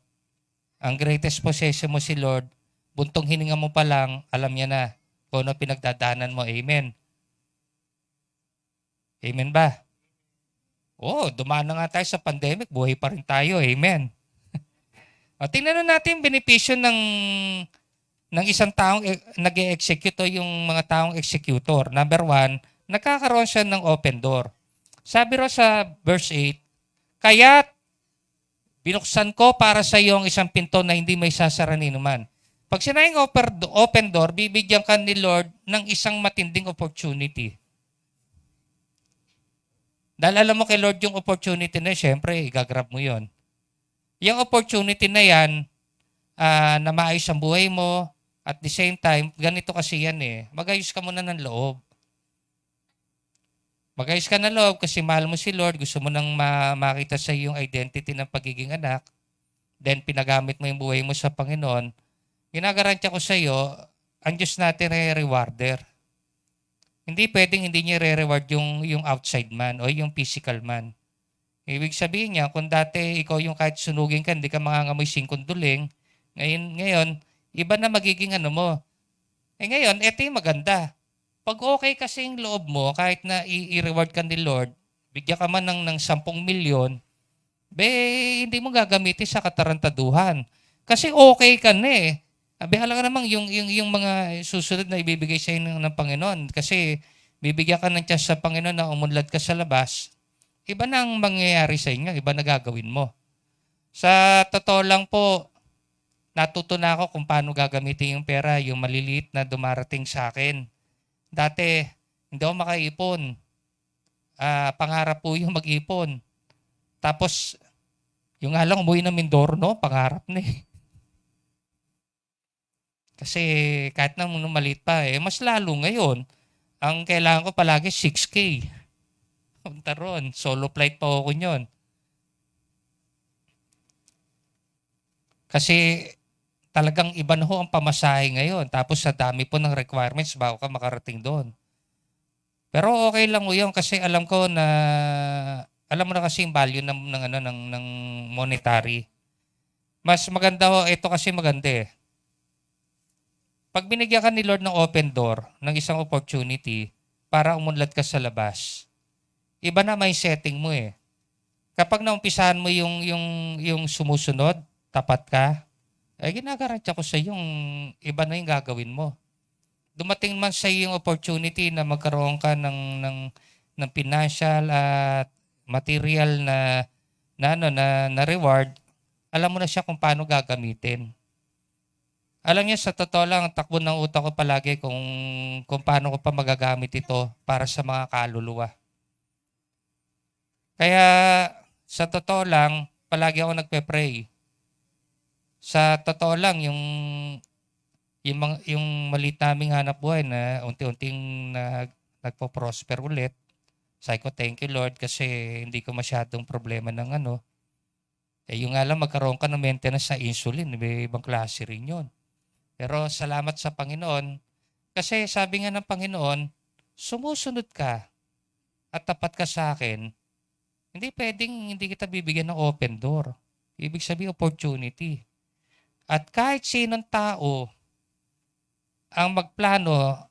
ang greatest possession mo si Lord, buntong hininga mo pa lang, alam niya na kung ano pinagdadaanan mo. Amen. Amen ba? Dumaan na nga tayo sa pandemic, buhay pa rin tayo. Amen. Tingnan na natin yung benepisyo ng isang taong nag-e-execute o yung mga taong executor. Number 1, nagkakaroon siya ng open door. Sabi raw sa verse 8, kaya't binuksan ko para sa iyo ang isang pinto na hindi may sasara ni naman. Pag sinayang open door, bibigyan ka ni Lord ng isang matinding opportunity. Dahil alam mo kay Lord yung opportunity na, syempre, igagrab mo yon. Yung opportunity na yan, na maayos ang buhay mo, at the same time, ganito kasi yan magayos ka muna ng loob. Magayos ka ng loob kasi mahal mo si Lord, gusto mo nang makita sa yung identity ng pagiging anak, then pinagamit mo yung buhay mo sa Panginoon, ginagarantya ko sa iyo, ang Diyos natin ay rewarder. Hindi pwedeng hindi niya re-reward yung outside man o yung physical man. Ibig sabihin niya, kung dati ikaw yung kahit sunugin ka, hindi ka mangangamoy singkong duling, ngayon, iba na magiging mo. Ngayon, ito yung maganda. Pag okay kasi yung loob mo, kahit na i-reward ka ni Lord, bigyan ka man ng 10 milyon, hindi mo gagamitin sa katarantaduhan. Kasi okay ka na Hala ka namang yung mga susunod na ibibigay sa inyo ng Panginoon. Kasi bibigyan ka ng chance sa Panginoon na umunlad ka sa labas. Iba na ang mangyayari sa inyo, iba na gagawin mo. Sa totoo lang po, natuto na ako kung paano gagamitin yung pera, yung maliliit na dumarating sa akin. Dati, hindi ako makaipon. Pangarap po yung mag-ipon. Tapos, yung nga lang umuwi ng Mindoro, pangarap na Kasi kahit na nung maliit pa mas lalo ngayon, ang kailangan ko palagi 6K. Punta ron, solo flight pa ako nyon. Kasi talagang iba na ang pamasahe ngayon. Tapos sa dami po ng requirements bago ka makarating doon. Pero okay lang yun kasi alam ko na, alam mo na kasi yung value ng monetary. Mas maganda ito kasi maganda Pag binigyan ka ni Lord ng open door, ng isang opportunity para umunlad ka sa labas, iba na may setting mo Kapag naumpisahan mo yung sumusunod, tapat ka, ginagarantya ko sa yung iba na yung gagawin mo. Dumating man sa yung opportunity na magkaroon ka ng financial at material na reward, alam mo na siya kung paano gagamitin. Alam niya, sa totoo lang, ang takbo ng utak ko palagi kung paano ko pa magagamit ito para sa mga kaluluwa. Kaya, sa totoo lang, palagi ako nagpe-pray. Sa totoo lang, yung maliit naming hanap buhay na unti-unting nagpo-prosper ulit, sabi ko, thank you Lord, kasi hindi ko masyadong problema ng yung nga lang, magkaroon ka ng maintenance sa insulin, may ibang klase rin yun. Pero salamat sa Panginoon kasi sabi nga ng Panginoon, sumusunod ka at tapat ka sa akin, hindi pwedeng hindi kita bibigyan ng open door. Ibig sabihin opportunity. At kahit sinong tao ang magplano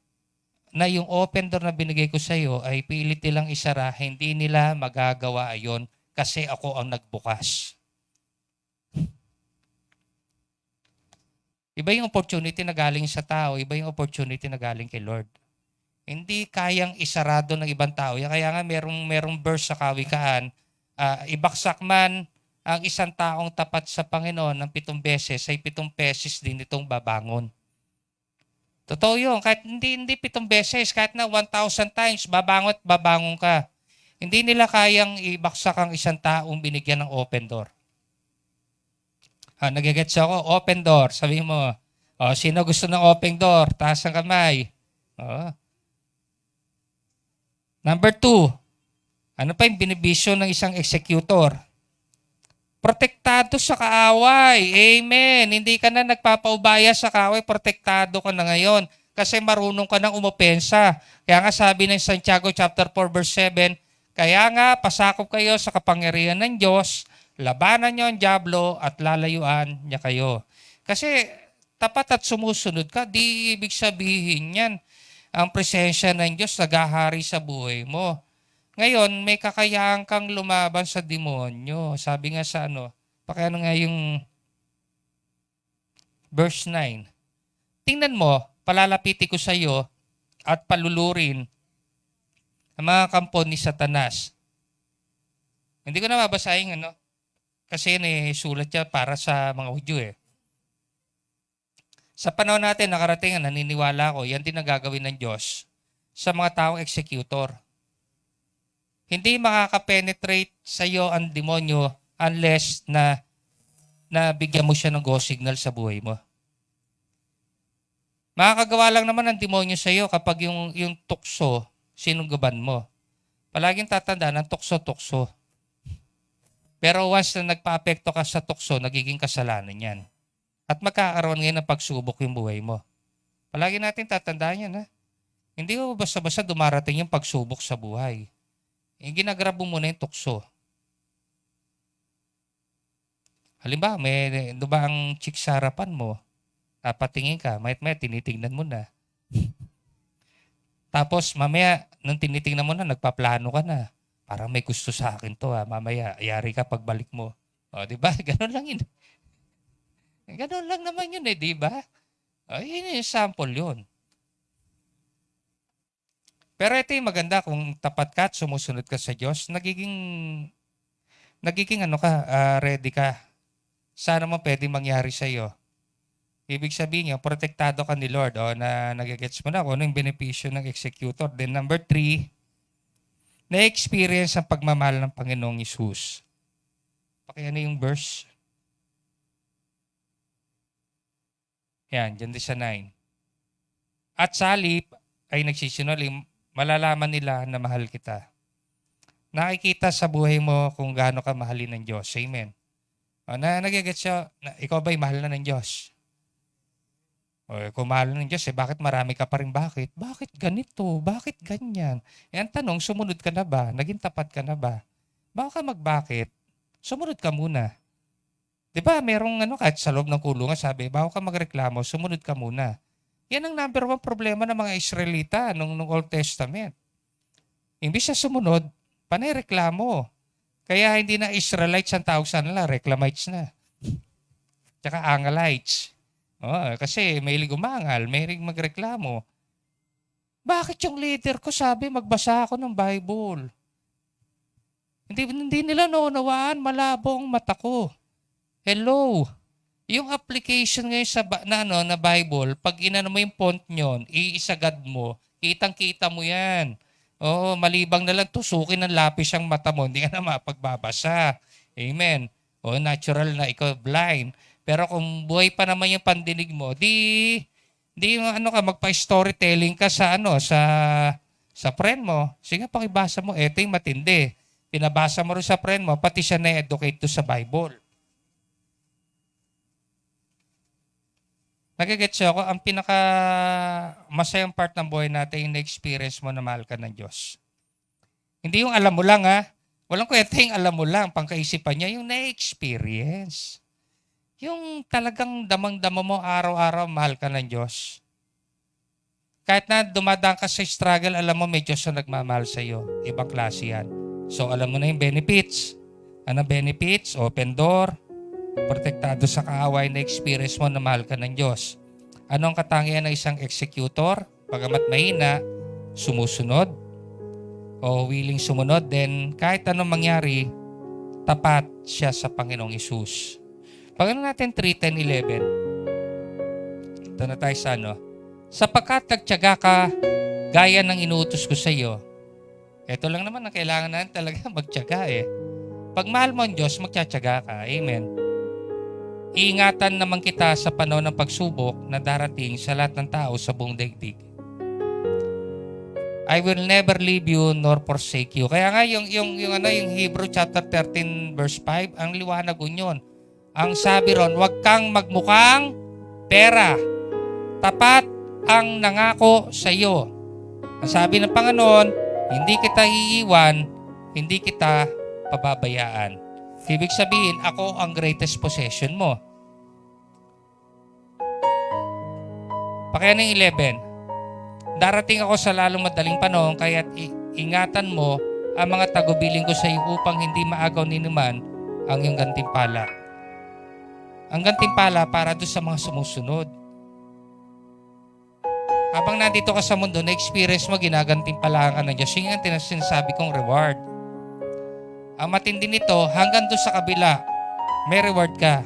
na yung open door na binigay ko sa iyo ay pilit nilang isara, hindi nila magagawa ayon kasi ako ang nagbukas. Iba yung opportunity na galing sa tao, iba yung opportunity na galing kay Lord. Hindi kayang isarado ng ibang tao. Kaya nga merong verse sa Kawikaan, ibaksak man ang isang taong tapat sa Panginoon ng 7 beses, ay 7 beses din itong babangon. Totoo yun. Kahit hindi 7 beses, kahit na 1,000 times, babangon at babangon ka. Hindi nila kayang ibaksak ang isang taong binigyan ng open door. Nagigets ako, open door. Sabi mo, sino gusto ng open door? Taas ang kamay. Number 2, ano pa yung binibisyo ng isang executor? Protektado sa kaaway. Amen. Hindi ka na nagpapaubaya sa kaaway, protektado ka na ngayon. Kasi marunong ka nang umopensa. Kaya nga sabi ng Santiago chapter 4 verse 7, kaya nga pasakop kayo sa kapangyarihan ng Diyos, labanan niyo ang dyablo at lalayuan niya kayo. Kasi tapat at sumusunod ka, di ibig sabihin yan. Ang presensya ng Diyos naghahari sa buhay mo. Ngayon, may kakayahan kang lumaban sa demonyo. Sabi nga sa pakiano nga yung verse 9. Tingnan mo, palalapiti ko sa iyo at palulurin ang mga kampo ni Satanas. Hindi ko na babasahin kasi sulat niya para sa mga Hudyo Sa panahon natin, nakarating naniniwala ko, yan din ang gagawin ng Diyos sa mga taong executor. Hindi makaka-penetrate sa iyo ang demonyo unless na bigyan mo siya ng go signal sa buhay mo. Makakagawa lang naman ang demonyo sa iyo kapag yung tukso, sinunggaban mo. Palaging tatandaan ang tukso-tukso. Pero once na nagpa-apekto ka sa tukso, nagiging kasalanan yan. At magkakaroon ngayon ng pagsubok yung buhay mo. Palagi natin tatandaan yan. Hindi mo basta-basta dumarating yung pagsubok sa buhay. Ginagrab mo muna yung tukso. Halimbawa, may ang chick sa harapan mo, patingin ka, mayat-mayat tinitingnan mo na. Tapos mamaya, nung tinitingnan mo na, nagpaplano ka na. Parang may gusto sa akin to mamaya, ayari ka pagbalik mo. Di ba? Ganun lang yun. Ganun lang naman yun di ba? Yun yung sample yun. Pero ito yung maganda, kung tapat ka at sumusunod ka sa Diyos, nagiging ready ka. Sana mo pwede mangyari sa iyo. Ibig sabihin niyo, protektado ka ni Lord. Na nagigets mo na kung ano yung benepisyo ng executor. Then number 3, na-experience ang pagmamahal ng Panginoong Hesus. Pakiano yung verse. Yan, dyan din sa 9. At sa halip ay nagsisinungaling, malalaman nila na mahal kita. Nakikita sa buhay mo kung gaano ka mahalin ng Diyos. Amen. Nagigets siya, ikaw ba'y mahal na ng Diyos? Kung mahal ng Diyos, bakit marami ka pa rin? Bakit? Bakit ganito? Bakit ganyan? Ang tanong, sumunod ka na ba? Naging tapat ka na ba? Bago ka magbakit, sumunod ka muna. Di ba, merong kahit sa loob ng kulungan, sabi, bago ka magreklamo, sumunod ka muna. Yan ang number 1 problema ng mga Israelita nung Old Testament. Imbis na sumunod, panay reklamo. Kaya hindi na Israelites ang tawag sa nila, Reclamites na. Tsaka Angelites. Kasi may umangal, may magreklamo. Bakit yung leader ko sabi magbasa ako ng Bible? Hindi nila naunawaan, malabo ang mata ko. Hello. Yung application ngayon na Bible, pag inano mo yung font nyon, iisagad mo, kitang-kita mo yan. Malibang na lang tusukin ng lapis ang mata mo, hindi ka na mapagbabasa. Amen. Natural na ikaw blind. Pero kung buhay pa naman yung pandinig mo, di magpa-storytelling ka sa friend mo. Sige, pakibasa mo, eto yung matindi. Pinabasa mo rin sa friend mo, pati siya na-educate to sa Bible. Nagigets ako, ang pinaka masayang part ng buhay natin yung na-experience mo na mahal ka ng Diyos. Hindi yung alam mo lang Walang kwenta yung alam mo lang, pangkaisipan niya, yung na-experience. Yung talagang damang-dama mo araw-araw mahal ka ng Diyos. Kahit na dumadaan ka sa struggle, alam mo may Diyos na nagmamahal sa iyo. Ibang klase yan. So alam mo na yung benefits. Ano benefits? Open door. protektado sa kaaway na experience mo na mahal ka ng Diyos. Ano ang katangian ng isang executor? Pagamat mahina, sumusunod o willing sumunod, then kahit anong mangyari, tapat siya sa Panginoong Hesus. Pag natin 3:10-11, ito na tayo sa sapagkat nagtiyaga ka gaya ng inuutos ko sa iyo. Ito lang naman ang kailangan natin talaga magtiyaga eh. Pag mahal mo ang Diyos, magtiyaga ka. Amen. Iingatan naman kita sa panahon ng pagsubok na darating sa lahat ng tao sa buong daigdig. I will never leave you nor forsake you. Kaya nga yung Hebrew chapter 13 verse 5, ang liwanag yun. Ang sabi ron, huwag kang magmukhang pera. Tapat ang nangako sa iyo. Ang sabi ng Panginoon, hindi kita iiwan, hindi kita pababayaan. Ibig sabihin, ako ang greatest possession mo. Pakaya ng 11, darating ako sa lalong madaling panahon, kaya't ingatan mo ang mga tagubilin ko sa iyo upang hindi maagaw ni naman ang iyong gantimpala. Ang gantimpala para doon sa mga sumusunod. Habang nandito ka sa mundo, na-experience mo, ginagantimpalaan ka ng Diyos. Yung sinasabi kong reward. Ang matindi nito, hanggang doon sa kabila, may reward ka.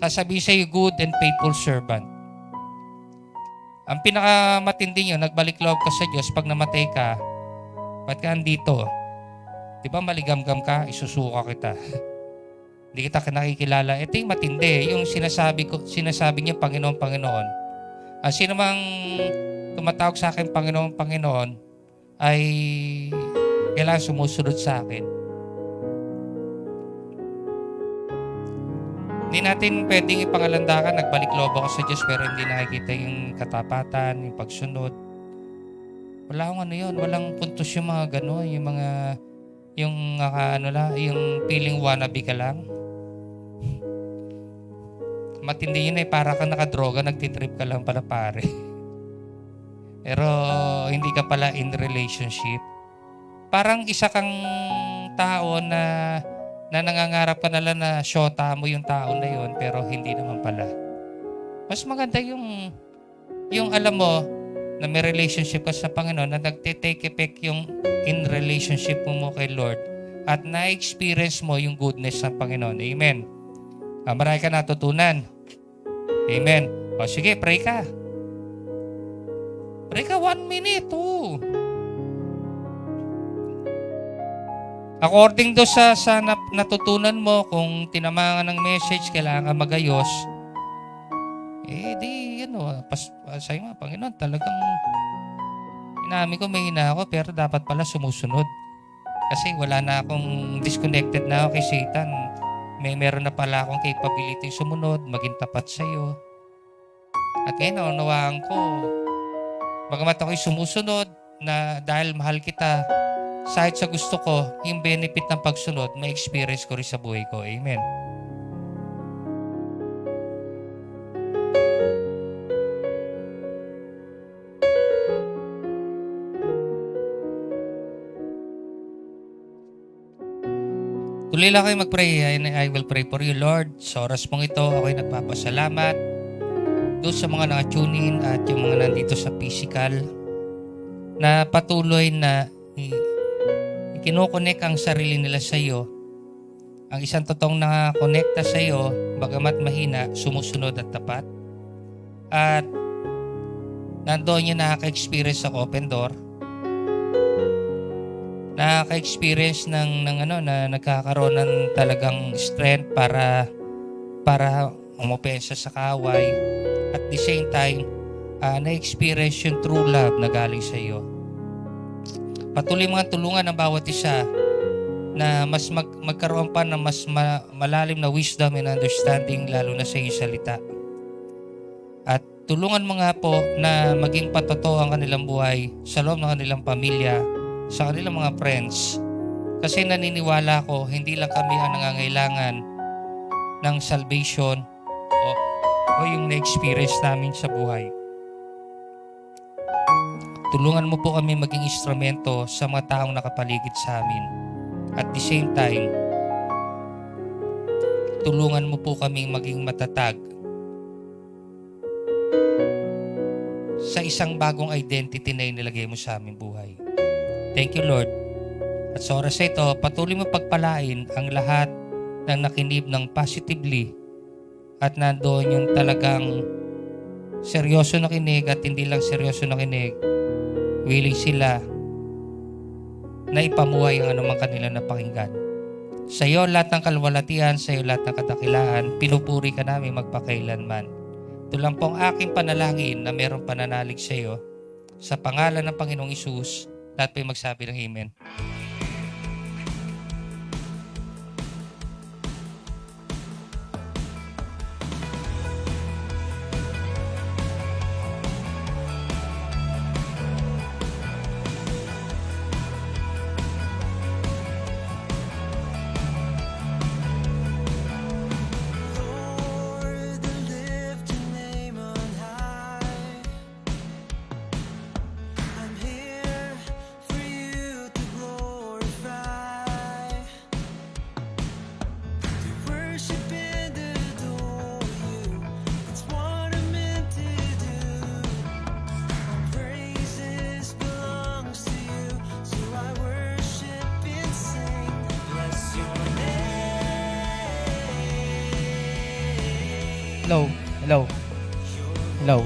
Sasabihin sa iyo, good and faithful servant. Ang pinakamatindi nyo, nagbalik loob ka sa Diyos pag namatay ka. Ba't ka andito? Di ba maligamgam ka? Isusuka kita. Hindi kita nakikilala. Ito yung matindi. Yung sinasabi niya, Panginoon, Panginoon. Sino mang tumatawag sa akin, Panginoon, Panginoon, ay kailangan sumusunod sa akin. Hindi natin pwedeng ipangalandakan, nagbalik loob ako sa Diyos pero hindi nakikita yung katapatan, yung pagsunod. Wala akong yun, walang puntos yung mga gano'n, yung feeling wannabe ka lang. Matindi yun para ka nakadroga, nagtitrip ka lang pala pare. Pero hindi ka pala in relationship. Parang isa kang tao na nangangarap ka na lang na syota mo yung tao na yun, pero hindi naman pala. Mas maganda yung alam mo na may relationship ka sa Panginoon, na nagte-take effect yung in relationship mo kay Lord at na-experience mo yung goodness ng Panginoon. Amen. Marami ka natutunan. Amen. O sige, pray ka. Pray ka 1 minute. According do sa natutunan mo, kung tinamangan ng message, kailangan magayos. Sabi nga, Panginoon, talagang inamin ko, may hina ako, pero dapat pala sumusunod. Kasi wala na akong disconnected na ako kay Satan. Meron na pala akong capability sumunod, maging tapat sa iyo. At ngayon, naunawaan ko, bagamat ako'y sumusunod na dahil mahal kita, kahit sa gusto ko, yung benefit ng pagsunod, may experience ko rin sa buhay ko. Amen. Tuloy lang kayo mag-pray and I will pray for you, Lord. Sa oras mong ito, ako'y nagpapasalamat doon sa mga naka-tune in at yung mga nandito sa physical na patuloy na kinokonek ang sarili nila sa iyo. Ang isang totoong nakakonekta sa iyo, bagamat mahina, sumusunod at tapat. At nandoon yung nakaka-experience sa open door. Nakaka-experience na nagkakaroon ng talagang strength para umopensa sa kaaway. At the same time, na-experience yung true love na galing sa iyo. Patuloy mga tulungan ng bawat isa na mas magkaroon pa ng mas malalim na wisdom and understanding, lalo na sa iyong salita. At tulungan mo nga po na maging patotoo ang kanilang buhay sa loob ng kanilang pamilya, sa kanilang mga friends. Kasi naniniwala ko, hindi lang kami ang nangangailangan ng salvation o yung na-experience namin sa buhay. Tulungan mo po kami maging instrumento sa mga taong nakapaligid sa amin. At the same time, tulungan mo po kaming maging matatag sa isang bagong identity na inilagay mo sa aming buhay. Thank you, Lord. At sa oras na ito, patuloy mo pagpalain ang lahat ng nakinib ng positively at nandoon yung talagang seryoso na kinig at hindi lang seryoso na kinig, willing sila na ipamuhay ang anumang kanila na pakinggan. Sa iyo lahat ng kalwalatian, sa iyo lahat ng kadakilaan, pinupuri ka namin magpakailanman. Ito lang po ang aking panalangin na mayroong pananalig sa iyo. Sa pangalan ng Panginoong Isus, lahat po yung magsabi ng Amen. Lord, lift your name on high. I'm here for you to glorify, to worship and adore you. That's what I'm meant to do. My praises belongs to you, so I worship and sing. Bless your name. Hello. Hello. Hello.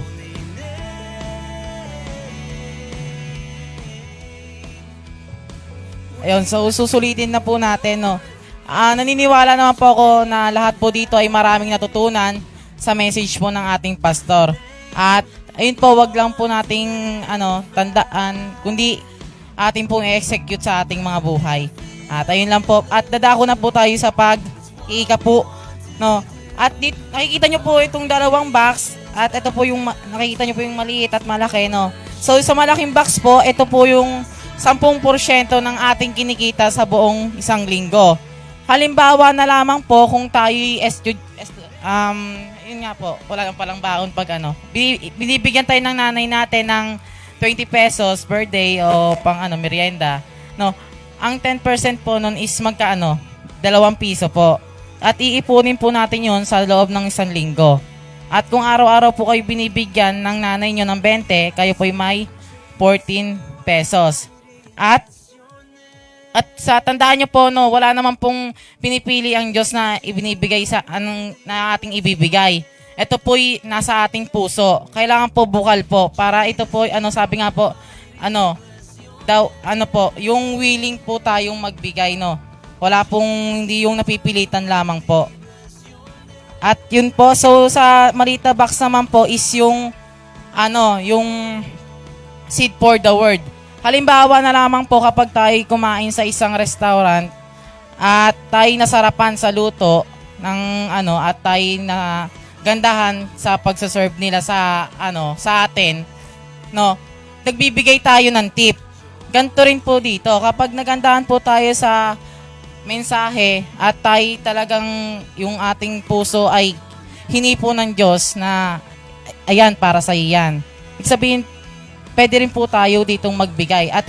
Ayun, so susulitin na po natin, no. Naniniwala naman po ako na lahat po dito ay maraming natutunan sa message po ng ating pastor. At ayun po, wag lang po nating tandaan, kundi ating pong i-execute sa ating mga buhay. At ayun lang po, at dadako na po tayo sa pag-iika po, no. At nakikita nyo po itong dalawang box, at ito po yung nakikita nyo po yung maliit at malaki, no. So sa malaking box po, ito po yung 10% ng ating kinikita sa buong isang linggo. Halimbawa na lamang po kung tayo yun nga po, wala lang palang baon pag binibigyan tayo ng nanay natin ng 20 pesos per day o pang merienda, no. Ang 10% po nun is 2 piso po. At iipunin po natin yun sa loob ng isang linggo. At kung araw-araw po kayo binibigyan ng nanay nyo ng 20, kayo po may 14 pesos. At sa tandaan nyo po, no, wala naman pong pinipili ang Diyos na ibinibigay sa na ating ibibigay. Ito po'y nasa ating puso. Kailangan po bukal po para ito po, sabi nga po, yung willing po tayong magbigay, no. Wala pong hindi yung napipilitan lamang po. At yun po, so sa Marita Box naman po is yung seed for the word. Halimbawa na lamang po kapag tayo kumain sa isang restaurant at tayo nasarapan sa luto ng at tayo na gandahan sa pagsaserve nila sa atin, no. Nagbibigay tayo ng tip. Ganito rin po dito, kapag nagandahan po tayo sa mensahe at tayo talagang yung ating puso ay hinipo ng Diyos na ayan, para sa iyan. Ibig sabihin, pwede rin po tayo ditong magbigay. At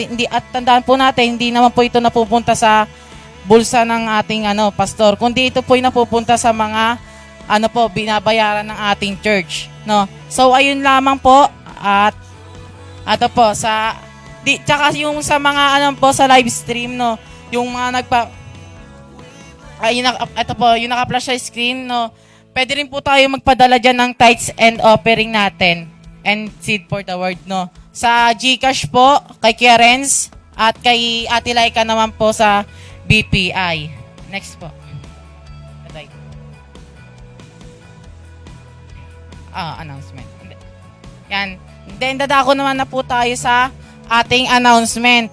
tandaan po natin, hindi naman po ito napupunta sa bulsa ng ating pastor, kundi ito po ay napupunta sa mga binabayaran ng ating church, no. So ayun lamang po. At po tsaka yung sa mga sa live stream, no, yung mga ito po, yung naka-flash sa screen, no. Pwede rin po tayo magpadala dyan ng tithes and offering natin and seed for the word, no. Sa GCash po, kay Kuya Renz, at kay Ate Laika naman po sa BPI. Next po. Announcement. Yan. Then, dadako naman na po tayo sa ating announcement.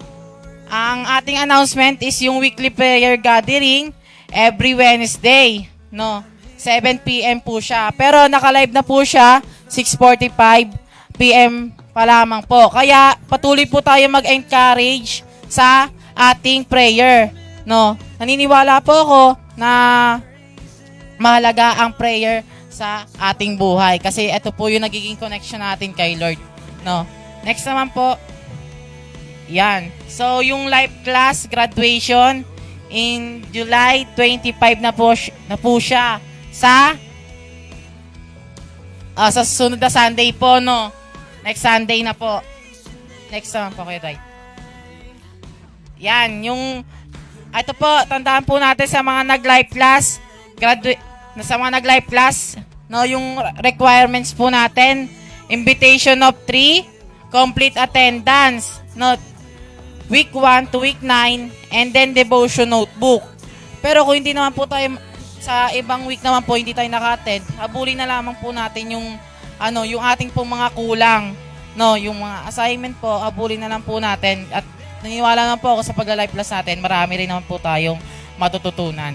Ang ating announcement is yung weekly prayer gathering every Wednesday, no. 7 p.m. po siya. Pero naka-live na po siya 6:45 p.m. pa lamang po. Kaya patuloy po tayo mag-encourage sa ating prayer, no. Naniniwala po ako na mahalaga ang prayer sa ating buhay kasi ito po yung nagiging connection natin kay Lord, no. Next naman po, yan. So yung live class graduation in July 25 na po siya sa susunod na Sunday po, no? Next Sunday na po. Next naman po kayo, Tay. Yan, ito po, tandaan po natin sa mga nag-live class, no, yung requirements po natin, invitation of 3, complete attendance, no, week 1 to week 9, and then devotion notebook. Pero kung hindi naman po tayo, sa ibang week naman po, hindi tayo naka-attend, habulin na lamang po natin yung ating pong mga kulang, no, yung mga assignment po, habulin na lang po natin, at naniniwala naman po ako sa pagla-live class natin, marami rin naman po tayong matututunan.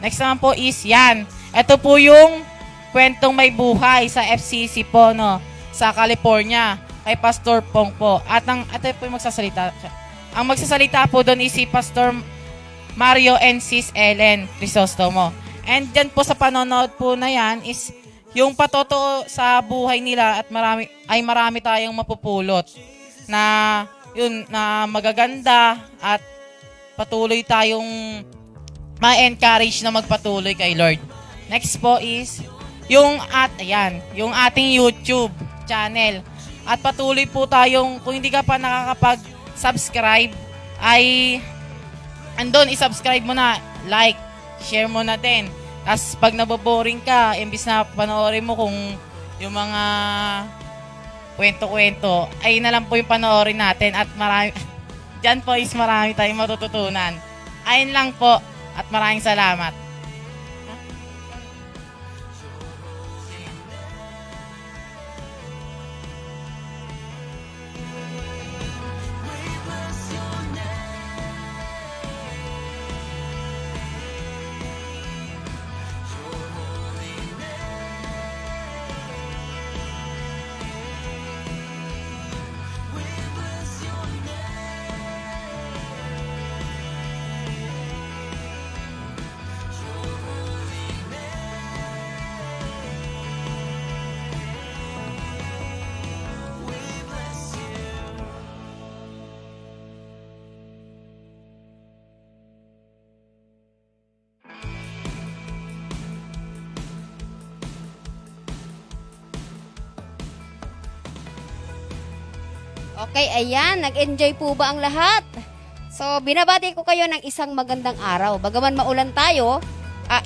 Next naman po is yan. Ito po yung kwentong may buhay sa FCC po, no, sa California, kay Pastor Pong po. At ito po yung magsasalita. Ang magsasalita po doon is si Pastor Mario and Sis Ellen Crisostomo. And dyan po sa panonood po na yan is yung patotoo sa buhay nila at marami tayong mapupulot na magaganda at patuloy tayong ma-encourage na magpatuloy kay Lord. Next po is yung ating YouTube channel. At patuloy po tayong, kung hindi ka pa nakakapag-subscribe, ay i-subscribe mo na, like, share mo na din. Tapos pag naboboring ka, imbis na panoorin mo kung yung mga kwento-kwento, ay na lang po yung panoorin natin at dyan po is marami tayong matututunan. Ayun lang po at maraming salamat. Okay, ayan. Nag-enjoy po ba ang lahat? So, binabati ko kayo ng isang magandang araw. Bagaman maulan tayo,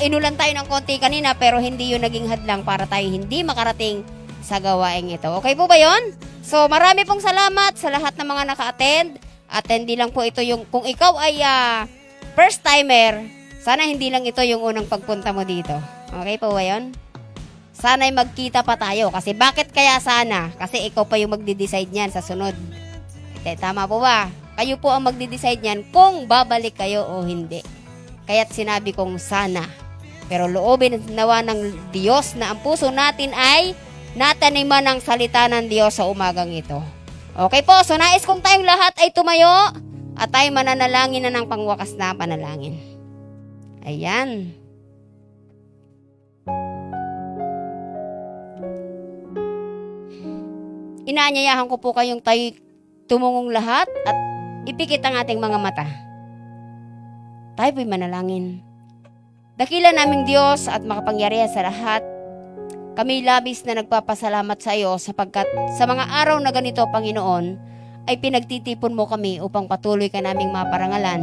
inulan tayo ng konti kanina pero hindi yun naging hadlang para tayo hindi makarating sa gawaing ito. Okay po ba yun? So, marami pong salamat sa lahat ng mga naka-attend. At hindi lang po ito yung, kung ikaw ay first timer, sana hindi lang ito yung unang pagpunta mo dito. Okay po ba yun? Sana'y magkita pa tayo. Kasi bakit kaya sana? Kasi ikaw pa yung magde-decide niyan sa sunod. Tama po ba? Kayo po ang magde-decide niyan kung babalik kayo o hindi. Kaya't sinabi kong sana. Pero loobin nawa ng Diyos na ang puso natin ay nataniman ng salita ng Diyos sa umagang ito. Okay po, so nais kong tayong lahat ay tumayo at tayo mananalangin na ng pangwakas na panalangin. Ayan. Inaanyayahan ko po kayong tayo tumungong lahat at ipikit ang ating mga mata. Tayo po'y manalangin. Dakila naming Diyos at makapangyarihan sa lahat, kami labis na nagpapasalamat sa iyo sapagkat sa mga araw na ganito, Panginoon, ay pinagtitipon mo kami upang patuloy ka naming maparangalan,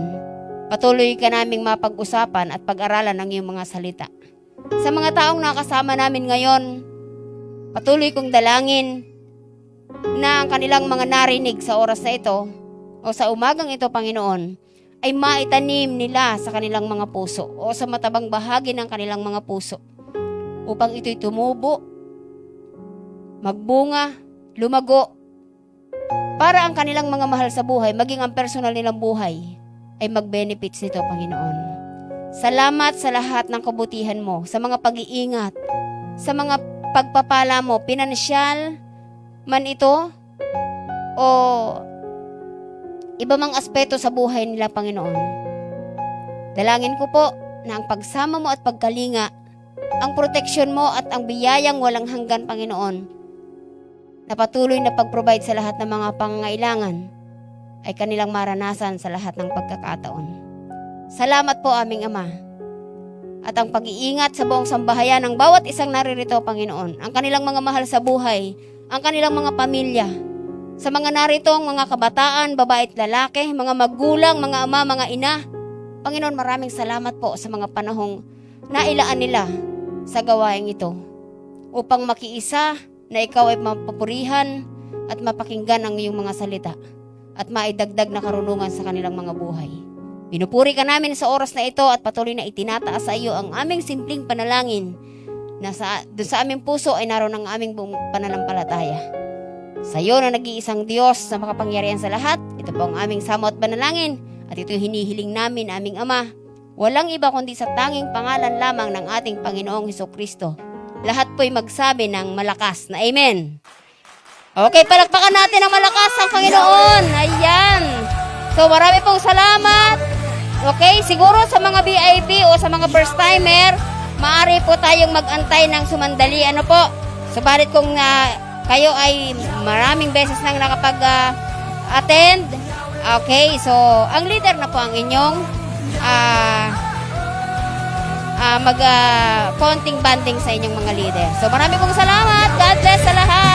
patuloy ka naming mapag-usapan at pag-aralan ng iyong mga salita. Sa mga taong nakasama namin ngayon, patuloy kong dalangin na ang kanilang mga narinig sa oras na ito o sa umagang ito, Panginoon, ay maitanim nila sa kanilang mga puso o sa matabang bahagi ng kanilang mga puso upang ito'y tumubo, magbunga, lumago, para ang kanilang mga mahal sa buhay, maging ang personal nilang buhay, ay mag-benefits nito, Panginoon. Salamat sa lahat ng kabutihan mo, sa mga pag-iingat, sa mga pagpapala mo, pinansyal man ito, o iba mang aspeto sa buhay nila, Panginoon. Dalangin ko po na ang pagsama mo at pagkalinga, ang proteksyon mo at ang biyayang walang hanggan, Panginoon, na patuloy na pag-provide sa lahat ng mga pangangailangan, ay kanilang maranasan sa lahat ng pagkakataon. Salamat po aming Ama. At ang pag-iingat sa buong sambahayan ng bawat isang naririto, Panginoon, ang kanilang mga mahal sa buhay, ang kanilang mga pamilya, sa mga naritong mga kabataan, babae at lalaki, mga magulang, mga ama, mga ina. Panginoon, maraming salamat po sa mga panahong nailaan nila sa gawaing ito upang makiisa na ikaw ay mapapurihan at mapakinggan ang iyong mga salita at maidagdag na karunungan sa kanilang mga buhay. Pinupuri ka namin sa oras na ito at patuloy na itinataas sa iyo ang aming simpleng panalangin na doon sa aming puso ay naroon ang aming buong pananampalataya. Sa iyo na nag-iisang Diyos na makapangyarihan sa lahat, ito po ang aming samo at panalangin at ito yung hinihiling namin, aming Ama. Walang iba kundi sa tanging pangalan lamang ng ating Panginoong Hesukristo. Lahat po'y magsabi ng malakas na Amen. Okay, palakpakan natin ang malakas ang Panginoon. Ayan. So marami pong salamat. Okay, siguro sa mga VIP o sa mga first timer, maaari po tayong mag-antay ng sumandali. Ano po? Subalit kung kayo ay maraming beses nang nakapag-attend, okay, so ang leader na po ang inyong konting banding sa inyong mga leader. So marami pong salamat. God bless sa lahat.